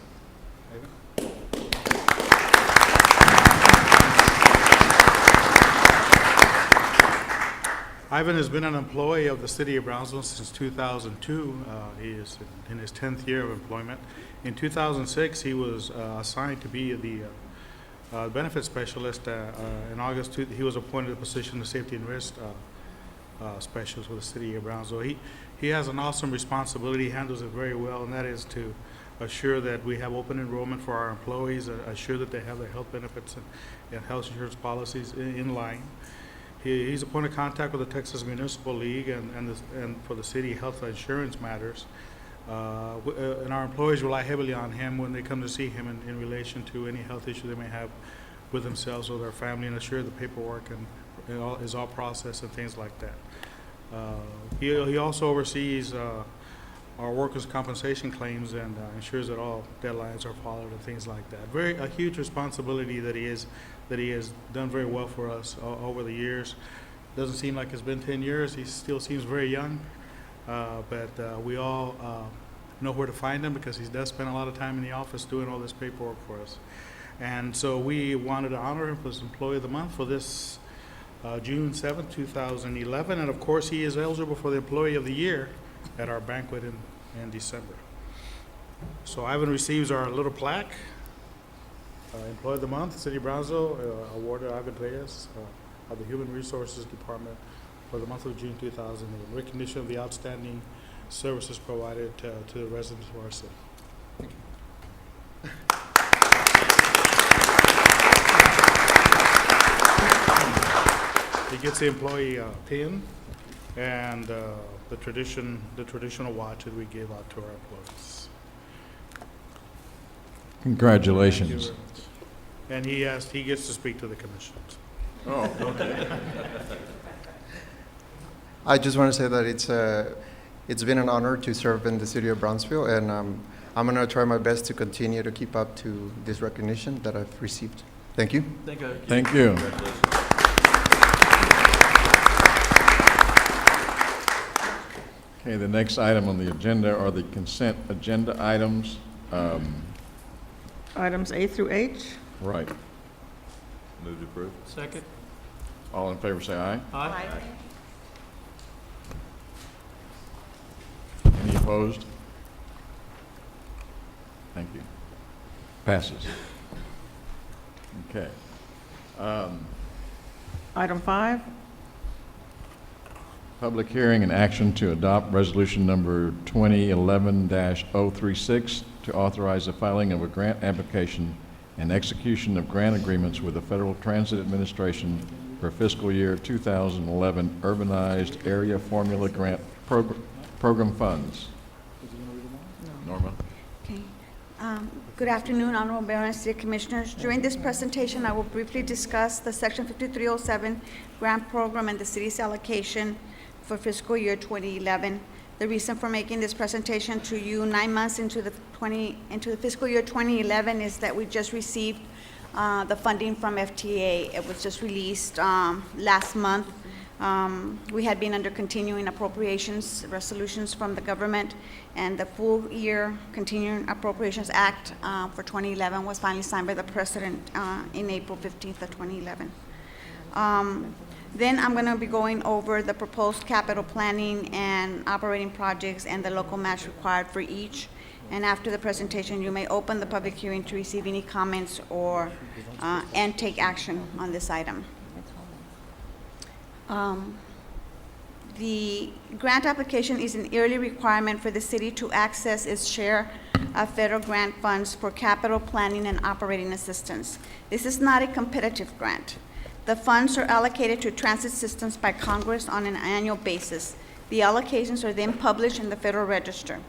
Ivan has been an employee of the city of Brownsville since 2002. He is in his 10th year of employment. In 2006, he was assigned to be the benefit specialist. In August, he was appointed to the position of safety and risk specialist with the city of Brownsville. He has an awesome responsibility. He handles it very well, and that is to assure that we have open enrollment for our employees, assure that they have their health benefits and health insurance policies in line. He's a point of contact with the Texas Municipal League and for the city health insurance matters. And our employees rely heavily on him when they come to see him in relation to any health issue they may have with themselves or their family, and assure the paperwork is all processed and things like that. He also oversees our workers' compensation claims and ensures that all deadlines are followed and things like that. A huge responsibility that he has done very well for us over the years. Doesn't seem like it's been 10 years. He still seems very young, but we all know where to find him because he does spend a lot of time in the office doing all this paperwork for us. And so we wanted to honor him as Employee of the Month for this June 7th, 2011. And of course, he is eligible for the Employee of the Year at our banquet in December. So Ivan receives our little plaque, Employee of the Month, City of Brownsville, awarded Ivan Reyes of the Human Resources Department for the month of June 2008, recognition of the outstanding services provided to the residents of our city. He gets the employee pin and the traditional watch that we give out to our employees. Congratulations. Thank you very much. And he gets to speak to the commission. Oh, okay. I just want to say that it's been an honor to serve in the city of Brownsville, and I'm going to try my best to continue to keep up to this recognition that I've received. Thank you. Thank you. Thank you. Okay, the next item on the agenda are the consent agenda items. Items A through H. Right. Move to approve. Second. All in favor say aye. Aye. Any opposed? Thank you. Passes. Okay. Item 5. Public hearing and action to adopt resolution number 2011-036 to authorize the filing of a grant application and execution of grant agreements with the Federal Transit Administration for fiscal year 2011 Urbanized Area Formula Grant Program funds. Norma? Okay. Good afternoon, Honorable Mayor and City Commissioners. During this presentation, I will briefly discuss the Section 5307 grant program and the city's allocation for fiscal year 2011. The reason for making this presentation to you 9 months into the fiscal year 2011 is that we just received the funding from FTA. It was just released last month. We had been under continuing appropriations resolutions from the government, and the full year Continuing Appropriations Act for 2011 was finally signed by the President in April 15th of 2011. Then I'm going to be going over the proposed capital planning and operating projects and the local match required for each. And after the presentation, you may open the public hearing to receive any comments or and take action on this item. The grant application is an yearly requirement for the city to access its share of federal grant funds for capital planning and operating assistance. This is not a competitive grant. The funds are allocated to transit systems by Congress on an annual basis. The allocations are then published in the Federal Register.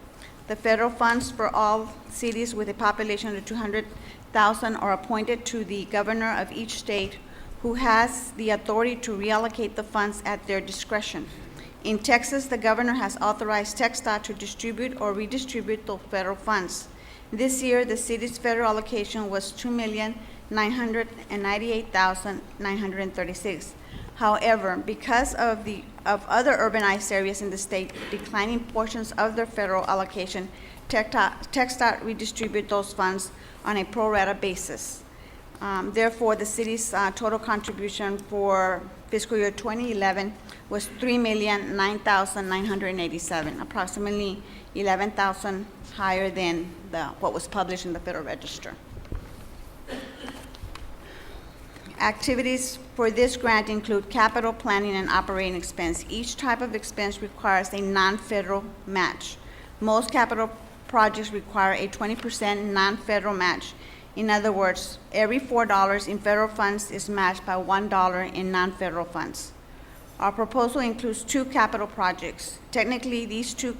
The federal funds for all cities with a population of 200,000 are appointed to the governor of each state, who has the authority to reallocate the funds at their discretion. In Texas, the governor has authorized TxDOT to distribute or redistribute the federal funds. This year, the city's federal allocation was $2,998,936. However, because of other urbanized areas in the state declining portions of their federal allocation, TxDOT redistribute those funds on a pro rata basis. Therefore, the city's total contribution for fiscal year 2011 was $3,009,987, approximately $11,000 higher than what was published in the Federal Register. Activities for this grant include capital planning and operating expense. Each type of expense requires a non-federal match. Most capital projects require a 20% non-federal match. In other words, every $4 in federal funds is matched by $1 in non-federal funds. Our proposal includes 2 capital projects. Technically, these 2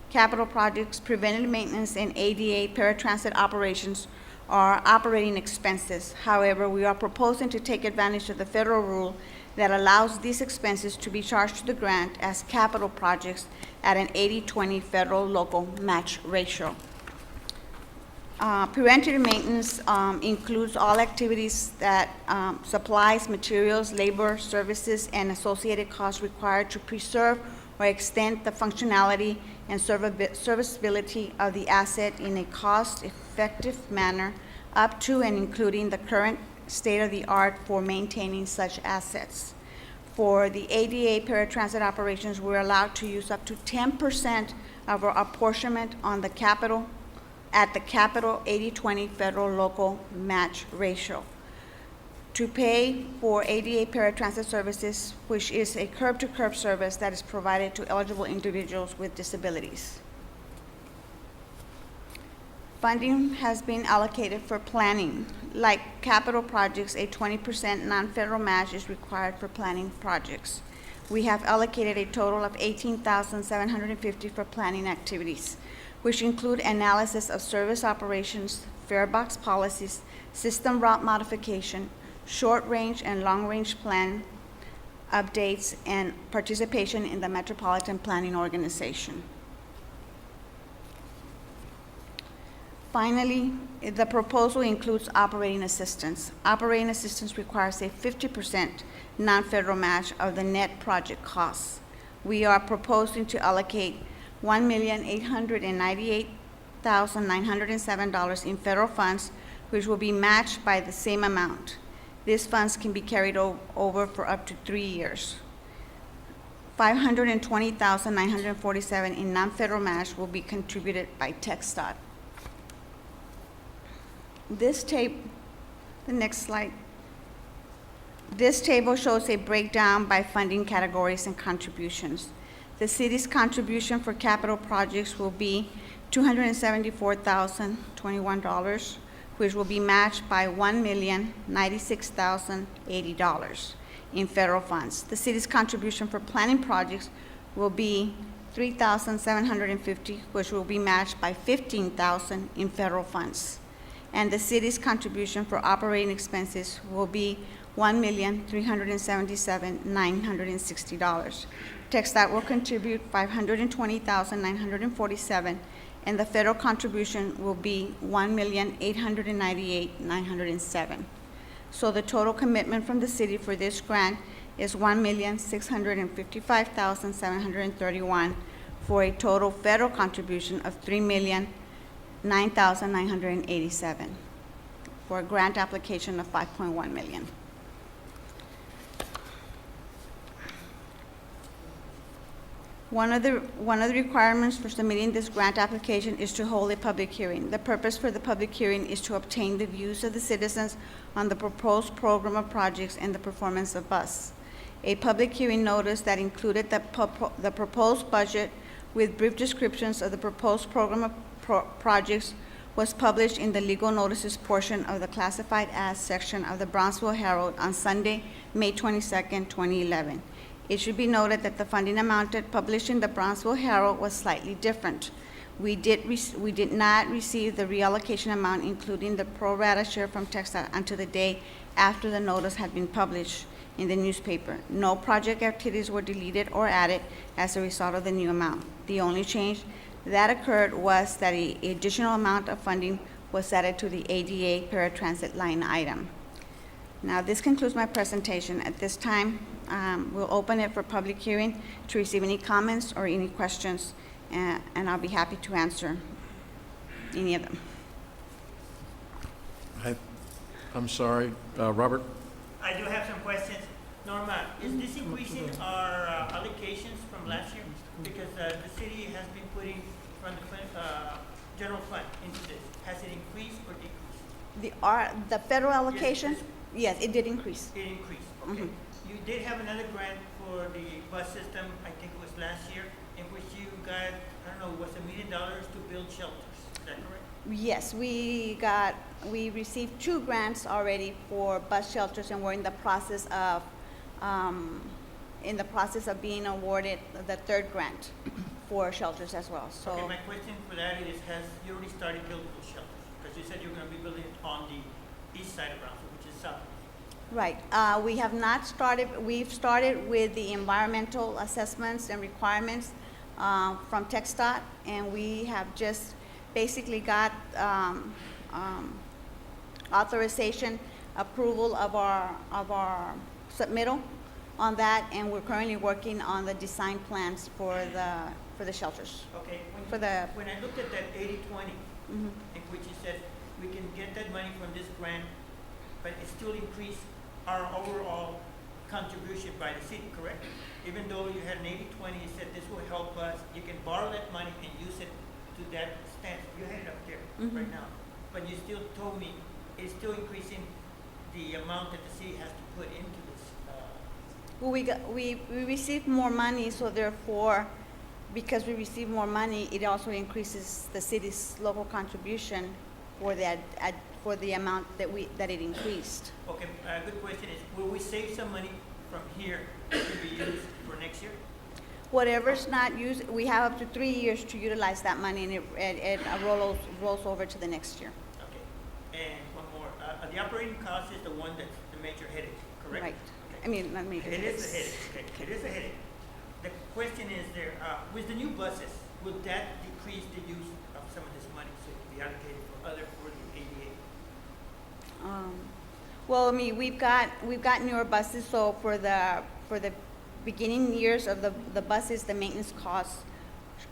capital projects, preventive maintenance and ADA paratransit operations, are operating expenses. However, we are proposing to take advantage of the federal rule that allows these expenses to be charged to the grant as capital projects at an 80-20 federal-local match ratio. Preventive maintenance includes all activities that supplies, materials, labor, services, and associated costs required to preserve or extend the functionality and serviceability of the asset in a cost-effective manner up to and including the current state-of-the-art for maintaining such assets. For the ADA paratransit operations, we're allowed to use up to 10% of our apportionment on the capital at the capital 80-20 federal-local match ratio. To pay for ADA paratransit services, which is a curb-to-curb service that is provided to eligible individuals with disabilities. Funding has been allocated for planning. Like capital projects, a 20% non-federal match is required for planning projects. We have allocated a total of $18,750 for planning activities, which include analysis of service operations, fare box policies, system route modification, short-range and long-range plan updates, and participation in the Metropolitan Planning Organization. Finally, the proposal includes operating assistance. Operating assistance requires a 50% non-federal match of the net project costs. We are proposing to allocate $1,898,907 in federal funds, which will be matched by the same amount. These funds can be carried over for up to 3 years. $520,947 in non-federal match will be contributed by TxDOT. The next slide. This table shows a breakdown by funding categories and contributions. The city's contribution for capital projects will be $274,021, which will be matched by $1,096,080 in federal funds. The city's contribution for planning projects will be $3,750, which will be matched by $15,000 in federal funds. And the city's contribution for operating expenses will be $1,377,960. TxDOT will contribute $520,947, and the federal contribution will be $1,898,907. So the total commitment from the city for this grant is $1,655,731 for a total federal contribution of $3,009,987 for a grant application of $5.1 million. One of the requirements for submitting this grant application is to hold a public hearing. The purpose for the public hearing is to obtain the views of the citizens on the proposed program of projects and the performance of bus. a public hearing notice that included the proposed budget with brief descriptions of the proposed program of projects was published in the legal notices portion of the classified as section of the Brownsville Herald on Sunday, May 22nd, 2011. It should be noted that the funding amount published in the Brownsville Herald was slightly different. We did not receive the reallocation amount, including the pro rata share from TxDOT, until the day after the notice had been published in the newspaper. No project activities were deleted or added as a result of the new amount. The only change that occurred was that an additional amount of funding was added to the ADA paratransit line item. Now, this concludes my presentation. At this time, we'll open it for public hearing to receive any comments or any questions, and I'll be happy to answer any of them. I'm sorry, Robert? I do have some questions. Norma, is this increasing our allocations from last year? Because the city has been putting from the general fund into this. Has it increased or decreased? The federal allocation, yes, it did increase. It increased, okay. You did have another grant for the bus system, I think it was last year, in which you got, I don't know, was $1 million to build shelters. Is that correct? Yes, we received 2 grants already for bus shelters, and we're in the process of being awarded the 3rd grant for shelters as well. So, Okay, my question for that is, has you already started building those shelters? Because you said you're going to be building it on the east side of Brownsville, which is south. right, we have not started. We've started with the environmental assessments and requirements from TxDOT, and we have just basically got authorization, approval of our submittal on that, and we're currently working on the design plans for the shelters. Okay, when I looked at that 80-20, in which you said we can get that money from this grant, but it still increased our overall contribution by the city, correct? Even though you had an 80-20, you said this will help us, you can borrow that money and use it to that extent. You had it up there right now, but you still told me it's still increasing the amount that the city has to put into this. Well, we received more money, so therefore, because we receive more money, it also increases the city's local contribution for the amount that it increased. Okay, a good question is, will we save some money from here to be used for next year? Whatever's not used, we have up to 3 years to utilize that money, and it rolls over to the next year. Okay, and one more. The operating cost is the one that's the major headache, correct? Right. Okay. I mean, not major. It is a headache, okay, it is a headache. The question is there, with the new buses, will that decrease the use of some of this money so it can be allocated for the ADA? Well, I mean, we've got newer buses, so for the beginning years of the buses, the maintenance costs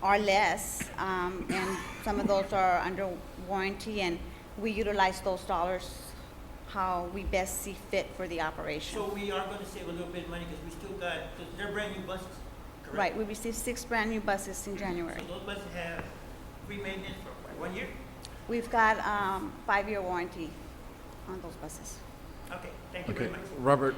are less, and some of those are under warranty, and we utilize those dollars how we best see fit for the operation. So we are going to save a little bit of money because we still got, because they're brand new buses, correct? Right, we received 6 brand new buses in January. So those buses have free maintenance for what, 1 year? We've got 5-year warranty on those buses. Okay, thank you very much. Robert,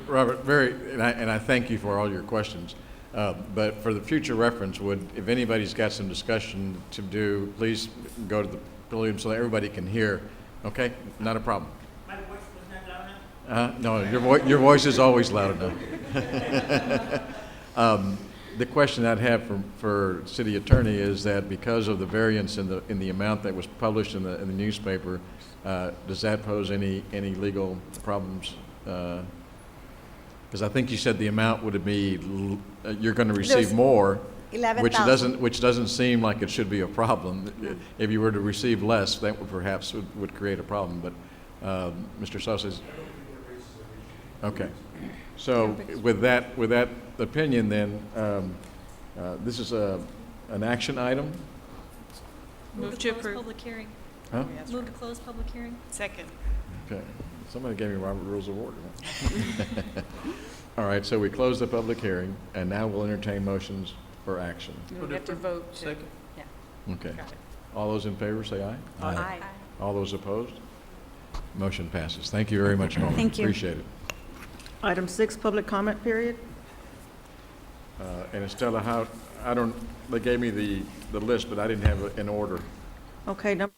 and I thank you for all your questions. But for the future reference, if anybody's got some discussion to do, please go to the podium so that everybody can hear. Okay, not a problem. My voice was not loud enough? No, your voice is always loud enough. The question I'd have for city attorney is that because of the variance in the amount that was published in the newspaper, does that pose any legal problems? Because I think you said the amount would be you're going to receive more, 11,000. which doesn't seem like it should be a problem. If you were to receive less, that would perhaps would create a problem. But Mr. Sosa, okay. So with that opinion, then this is an action item. Move to close approve. public hearing. Huh? Move to close public hearing. Second. Okay. Somebody gave me Robert Rules of Order. All right, so we close the public hearing, and now we'll entertain motions for action. We have to vote. Second. Yeah. Okay. Got it. All those in favor say aye. Aye. All those opposed? Motion passes. Thank you very much, Norman. Thank you. Appreciate it. Item 6, public comment period. And Estella, how, I don't, they gave me the list, but I didn't have it in order. Okay, number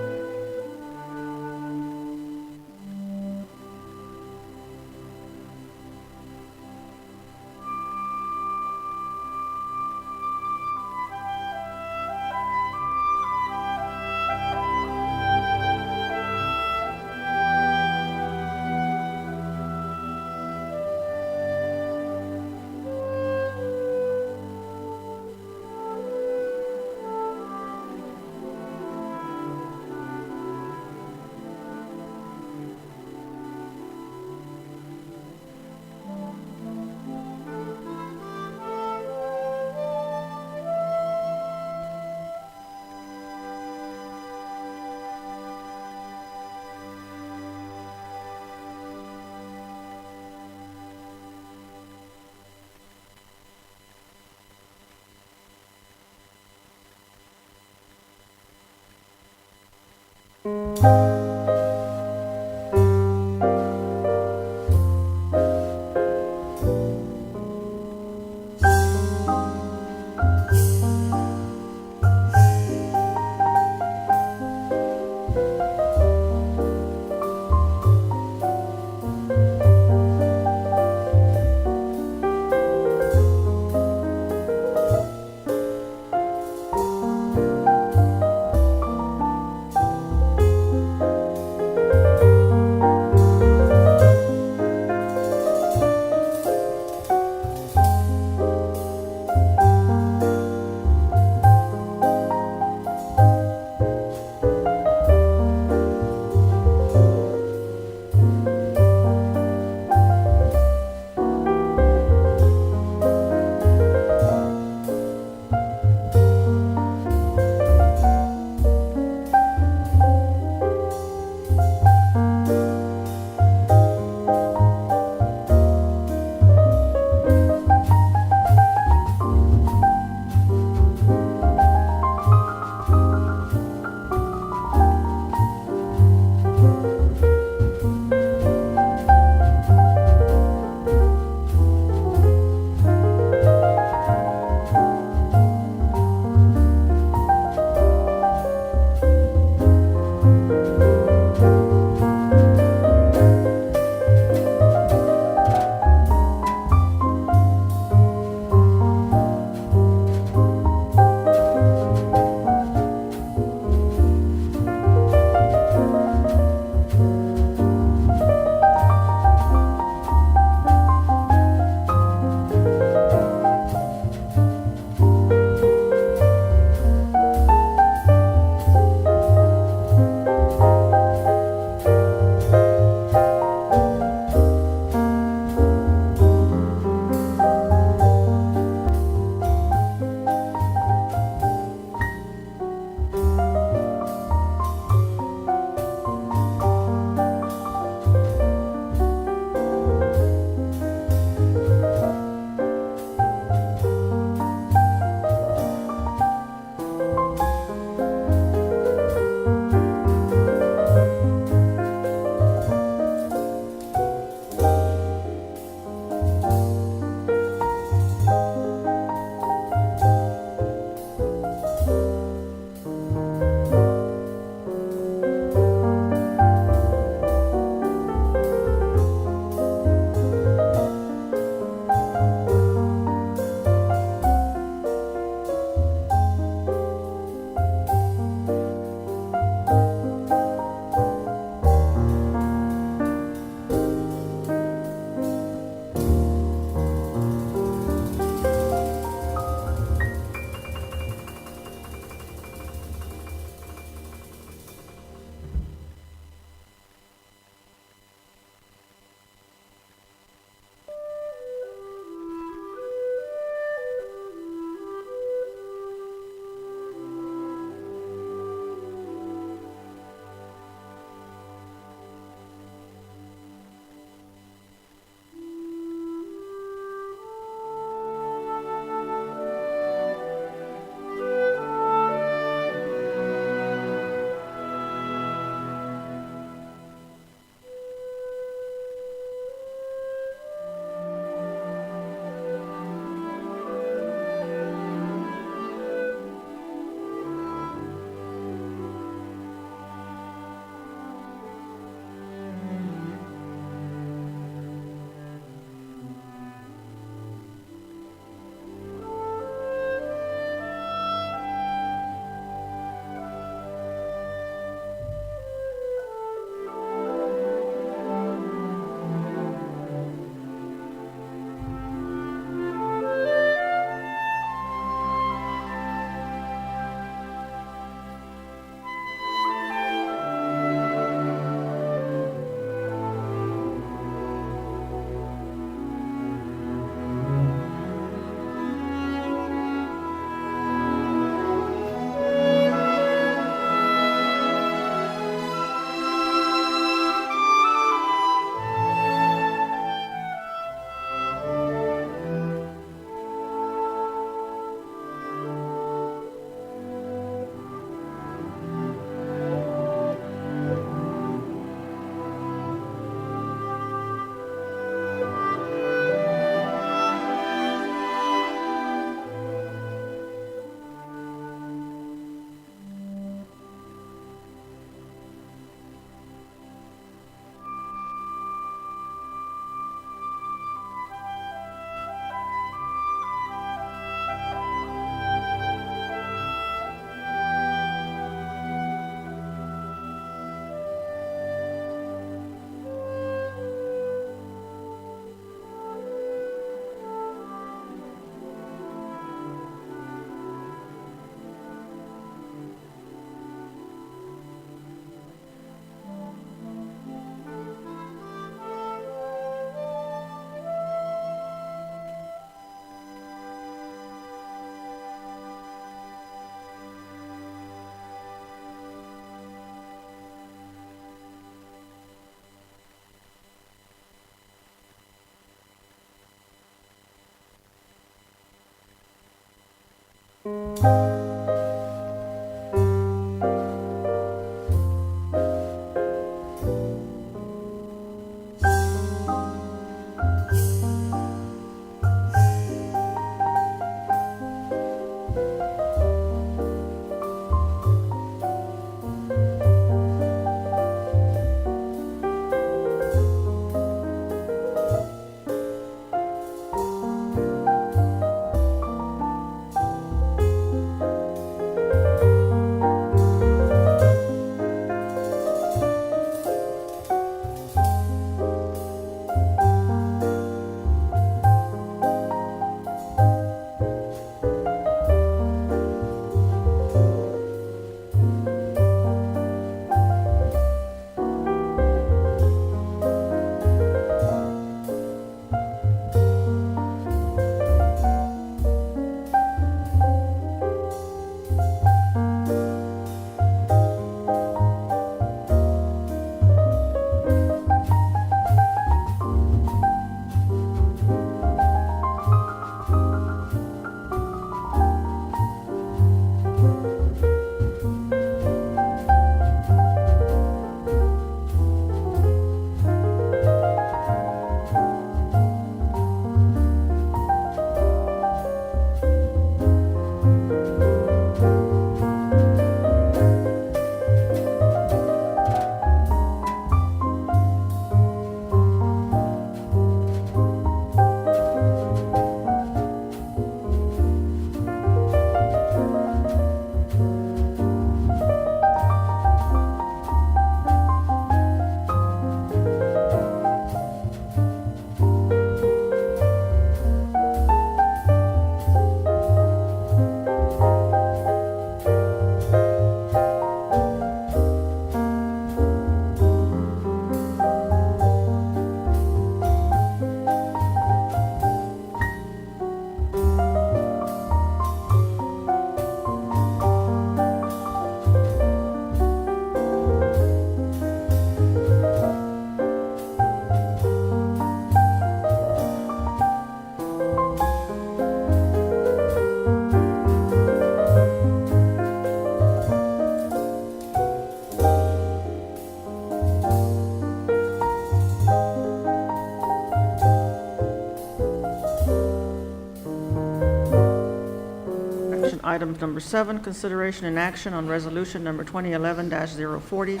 Item number 7, consideration and action on resolution number 2011-040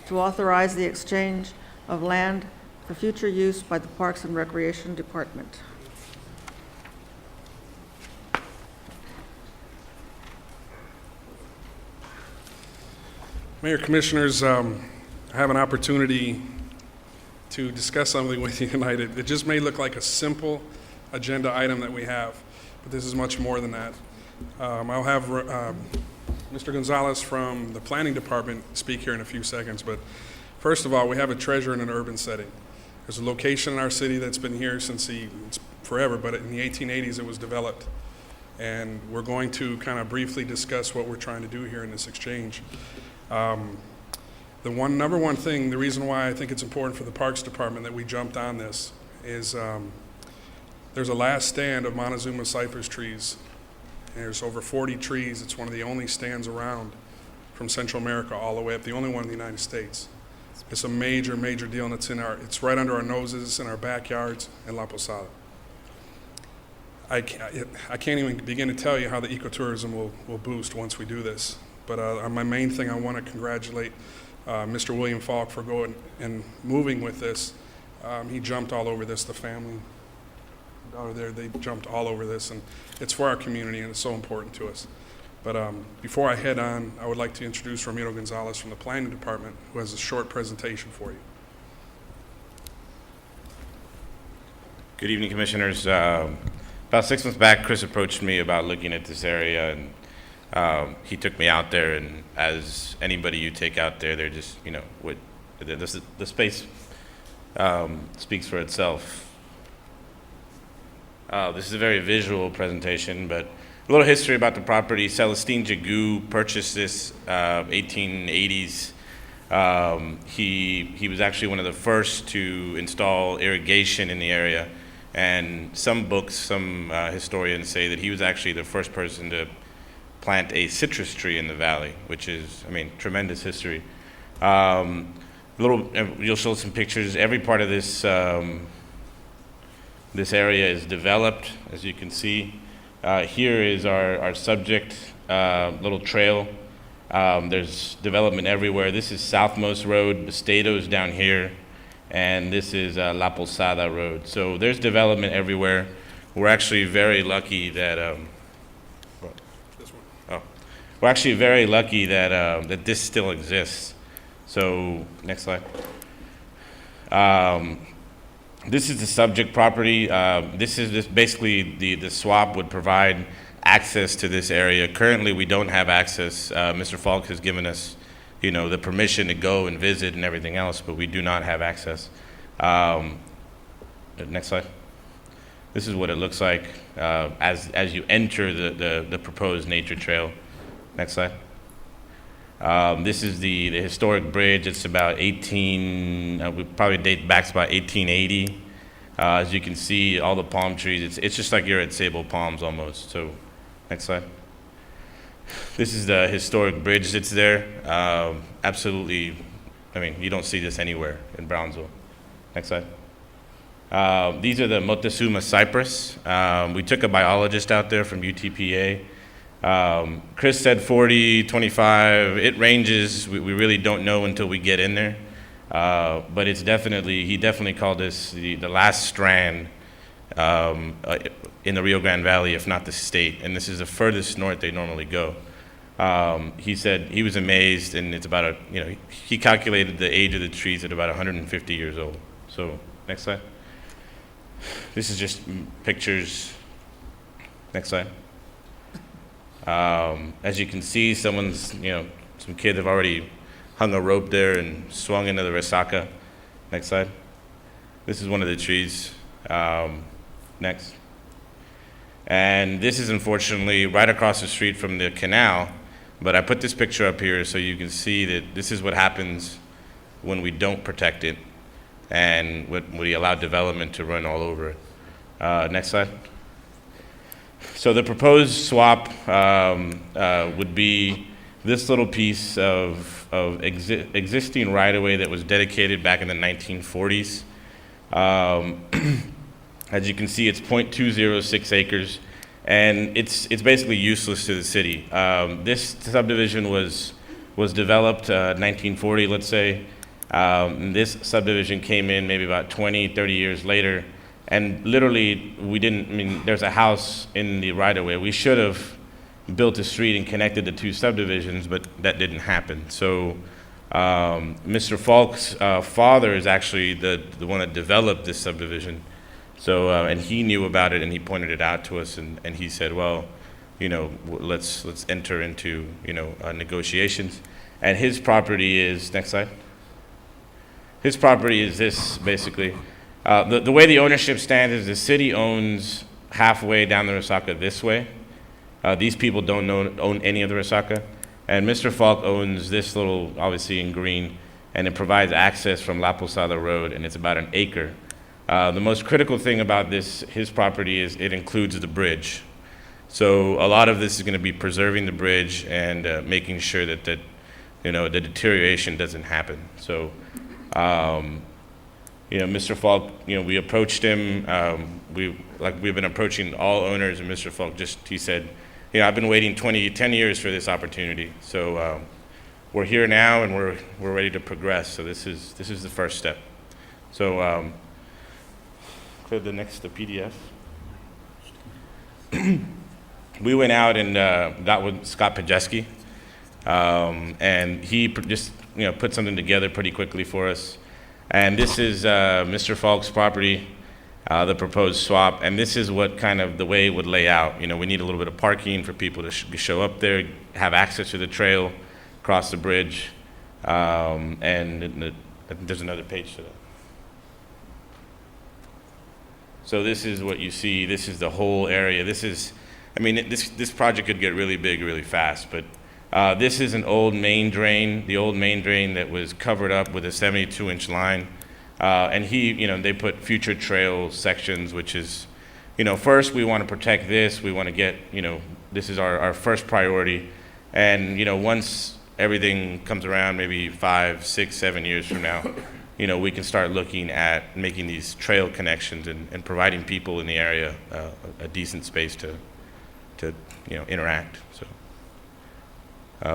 to authorize the exchange of land for future use by the Parks and Recreation Department. Mayor, Commissioners, I have an opportunity to discuss something with you tonight. It just may look like a simple agenda item that we have, but this is much more than that. I'll have Mr. Gonzalez from the Planning Department speak here in a few seconds, but first of all, we have a treasure in an urban setting. There's a location in our city that's been here since it's forever, but in the 1880s it was developed. And we're going to kind of briefly discuss what we're trying to do here in this exchange. The number one thing, the reason why I think it's important for the Parks Department that we jumped on this is there's a last stand of Montezuma cypress trees. There's over 40 trees. It's one of the only stands around from Central America all the way up, the only one in the United States. It's a major, major deal, and it's right under our noses, in our backyards in La Posada. I can't even begin to tell you how the ecotourism will boost once we do this. But my main thing, I want to congratulate Mr. William Falk for going and moving with this. He jumped all over this, the family out there, they jumped all over this, and it's for our community, and it's so important to us. But before I head on, I would like to introduce Ramiro Gonzalez from the Planning Department, who has a short presentation for you. Good evening, Commissioners. About 6 months back, Chris approached me about looking at this area, and he took me out there, and as anybody you take out there, they're just, the space speaks for itself. This is a very visual presentation, but a little history about the property. Celestine Jagu purchased this 1880s. He was actually one of the first to install irrigation in the area, and some books, some historians say that he was actually the first person to plant a citrus tree in the valley, which is, I mean, tremendous history. You'll show some pictures. Every part of this this area is developed, as you can see. Here is our subject little trail. There's development everywhere. This is Southmost Road, Bastado's down here, and this is La Posada Road. So there's development everywhere. We're actually very lucky that we're actually very lucky that that this still exists. So next slide. This is the subject property. This is basically the swap would provide access to this area. Currently, we don't have access. Mr. Falk has given us, you know, the permission to go and visit and everything else, but we do not have access. Next slide. This is what it looks like as you enter the proposed nature trail. Next slide. This is the historic bridge. It's about we probably date back to about 1880. As you can see, all the palm trees. It's just like you're at Sable Palms almost. So, next slide. This is the historic bridge that's there. Absolutely, I mean, you don't see this anywhere in Brownsville. Next slide. These are the Moctezuma cypress. We took a biologist out there from UTPA. Chris said 40, 25. It ranges. We really don't know until we get in there. But it's definitely, he definitely called this the last strand in the Rio Grande Valley, if not the state. And this is the furthest north they normally go. He said he was amazed, and it's about he calculated the age of the trees at about 150 years old. So next slide. This is just pictures. Next slide. As you can see, some kids have already hung a rope there and swung into the resaca. Next slide. This is one of the trees. Next. And this is unfortunately right across the street from the canal, but I put this picture up here so you can see that this is what happens when we don't protect it and when we allow development to run all over it. Next slide. So the proposed swap would be this little piece of existing right-of-way that was dedicated back in the 1940s. As you can see, it's 0.206 acres, and it's basically useless to the city. This subdivision was developed 1940, let's say. This subdivision came in maybe about 20, 30 years later. And literally, there's a house in the right-of-way. We should have built a street and connected the two subdivisions, but that didn't happen. So Mr. Falk's father is actually the one that developed this subdivision. So, and he knew about it, and he pointed it out to us, and he said, well, let's enter into, negotiations. And his property is, next slide. His property is this, basically. The way the ownership stands is the city owns halfway down the Resaca this way. These people don't own any of the Resaca. And Mr. Falk owns this little, obviously in green, and it provides access from La Posada Road, and it's about an acre. The most critical thing about his property is it includes the bridge. So a lot of this is going to be preserving the bridge and making sure that the deterioration doesn't happen. So, Mr. Falk, we approached him. We've been approaching all owners, and Mr. Falk he said, I've been waiting 10 years for this opportunity. So we're here now, and we're ready to progress. So this is the first step. So click the PDF. We went out and got with Scott Pajeski, and he just put something together pretty quickly for us. And this is Mr. Falk's property, the proposed swap, and this is what kind of the way it would lay out. We need a little bit of parking for people to show up there, have access to the trail, cross the bridge, and there's another page to that. So this is what you see. This is the whole area. This project could get really big really fast, but this is an old main drain, the old main drain that was covered up with a 72-inch line. And they put future trail sections, which is, first we want to protect this. We want to get, this is our first priority. And, once everything comes around, maybe 5, 6, 7 years from now, we can start looking at making these trail connections and providing people in the area a decent space to interact. So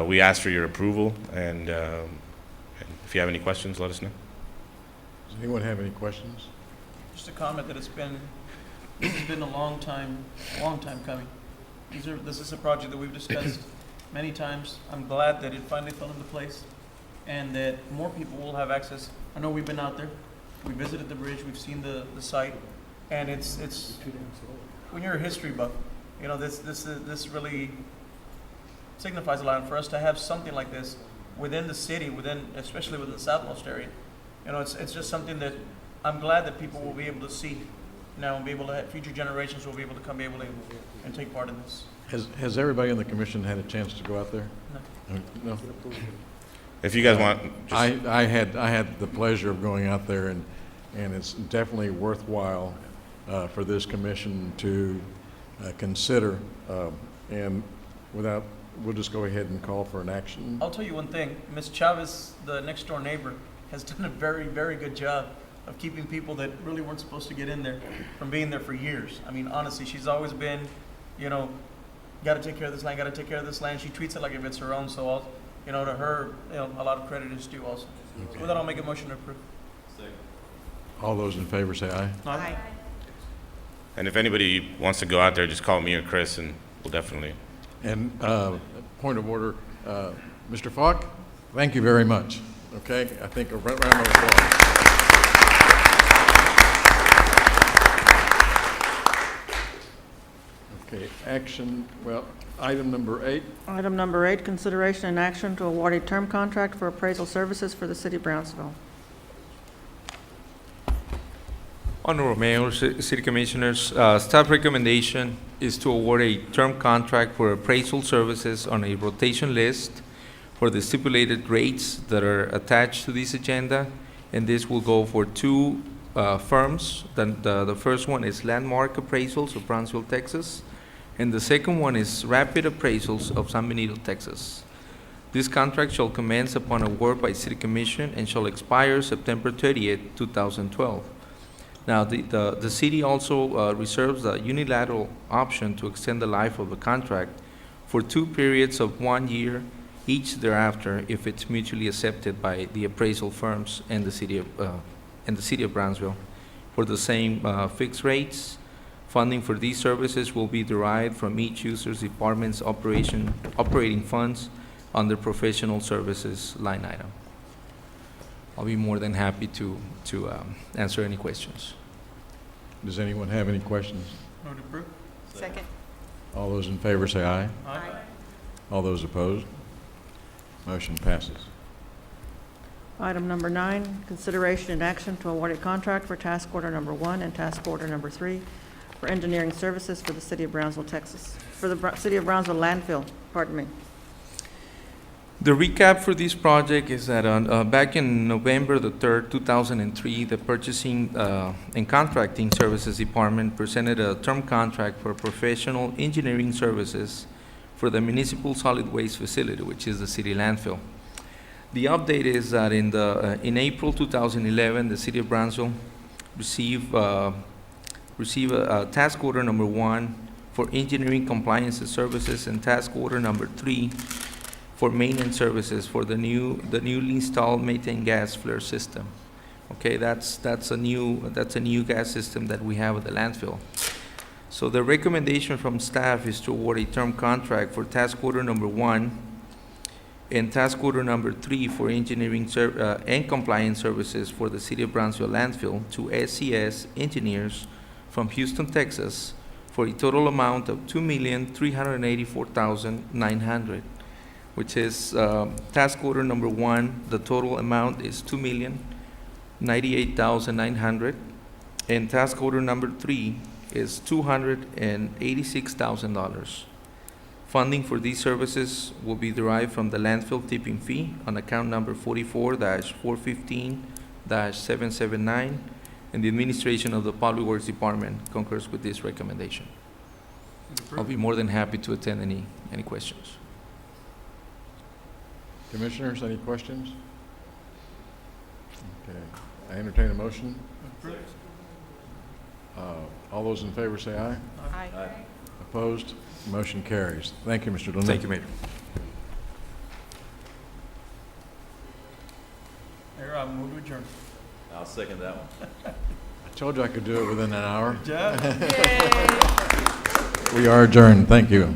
we ask for your approval, and if you have any questions, let us know. Does anyone have any questions? Just a comment that this has been a long time coming. This is a project that we've discussed many times. I'm glad that it finally fell into place and that more people will have access. I know we've been out there, we visited the bridge, we've seen the site, and it's when you're a history buff, this really signifies a lot. And for us to have something like this within the city, especially within the southmost area, it's just something that I'm glad that people will be able to see now and be able to have future generations will be able to come and take part in this. Has everybody in the commission had a chance to go out there? No. If you guys want, I had the pleasure of going out there, and it's definitely worthwhile for this commission to consider. And we'll just go ahead and call for an action. I'll tell you one thing, Ms. Chavez, the next door neighbor, has done a very, very good job of keeping people that really weren't supposed to get in there from being there for years. I mean, honestly, she's always been, got to take care of this land, got to take care of this land. She treats it like if it's her own, so to her, a lot of credit is due also. Okay. So with that, I'll make a motion to approve. All those in favor say aye. Aye. And if anybody wants to go out there, just call me or Chris, and we'll definitely. And point of order, Mr. Falk, thank you very much. Okay, I think a round of applause. Okay, item number 8. Item number 8, consideration and action to award a term contract for appraisal services for the city of Brownsville. Honorable Mayor, City Commissioners, staff recommendation is to award a term contract for appraisal services on a rotation list for the stipulated rates that are attached to this agenda, and this will go for 2 firms. The first one is Landmark Appraisals of Brownsville, Texas, and the second one is Rapid Appraisals of San Benito, Texas. This contract shall commence upon award by City Commission and shall expire September 30th, 2012. Now, the city also reserves the unilateral option to extend the life of the contract for 2 periods of 1 year each thereafter, if it's mutually accepted by the appraisal firms and the city of Brownsville. For the same fixed rates, funding for these services will be derived from each user's department's operating funds under professional services line item. I'll be more than happy to answer any questions. Does anyone have any questions? Move to approve. Second. All those in favor say aye. Aye. All those opposed? Motion passes. Item number 9, consideration and action to award a contract for task order number 1 and task order number 3 for engineering services for the city of Brownsville, Texas, for the city of Brownsville landfill, pardon me. The recap for this project is that back in November the 3rd, 2003, the Purchasing and Contracting Services Department presented a term contract for professional engineering services for the municipal solid waste facility, which is the city landfill. The update is that in April 2011, the city of Brownsville received a task order number 1 for engineering compliance services and task order number 3 for maintenance services for the newly installed methane gas flare system. Okay, that's a new gas system that we have at the landfill. So the recommendation from staff is to award a term contract for task order number 1 and task order number 3 for engineering and compliance services for the city of Brownsville landfill to SCS Engineers from Houston, Texas, for a total amount of $2,384,900. Which is task order number 1, the total amount is $2,098,900, and task order number 3 is $286,000. Funding for these services will be derived from the landfill tipping fee on account number 44-415-779, and the administration of the Public Works Department concurs with this recommendation. I'll be more than happy to attend any questions. Commissioners, any questions? Okay, I entertain a motion. All those in favor say aye. Aye. Opposed? Motion carries. Thank you, Mr. Luna. Thank you, Mayor. Mayor, I move to adjourn. I'll second that one. I told you I could do it within an hour. Good job. We are adjourned. Thank you.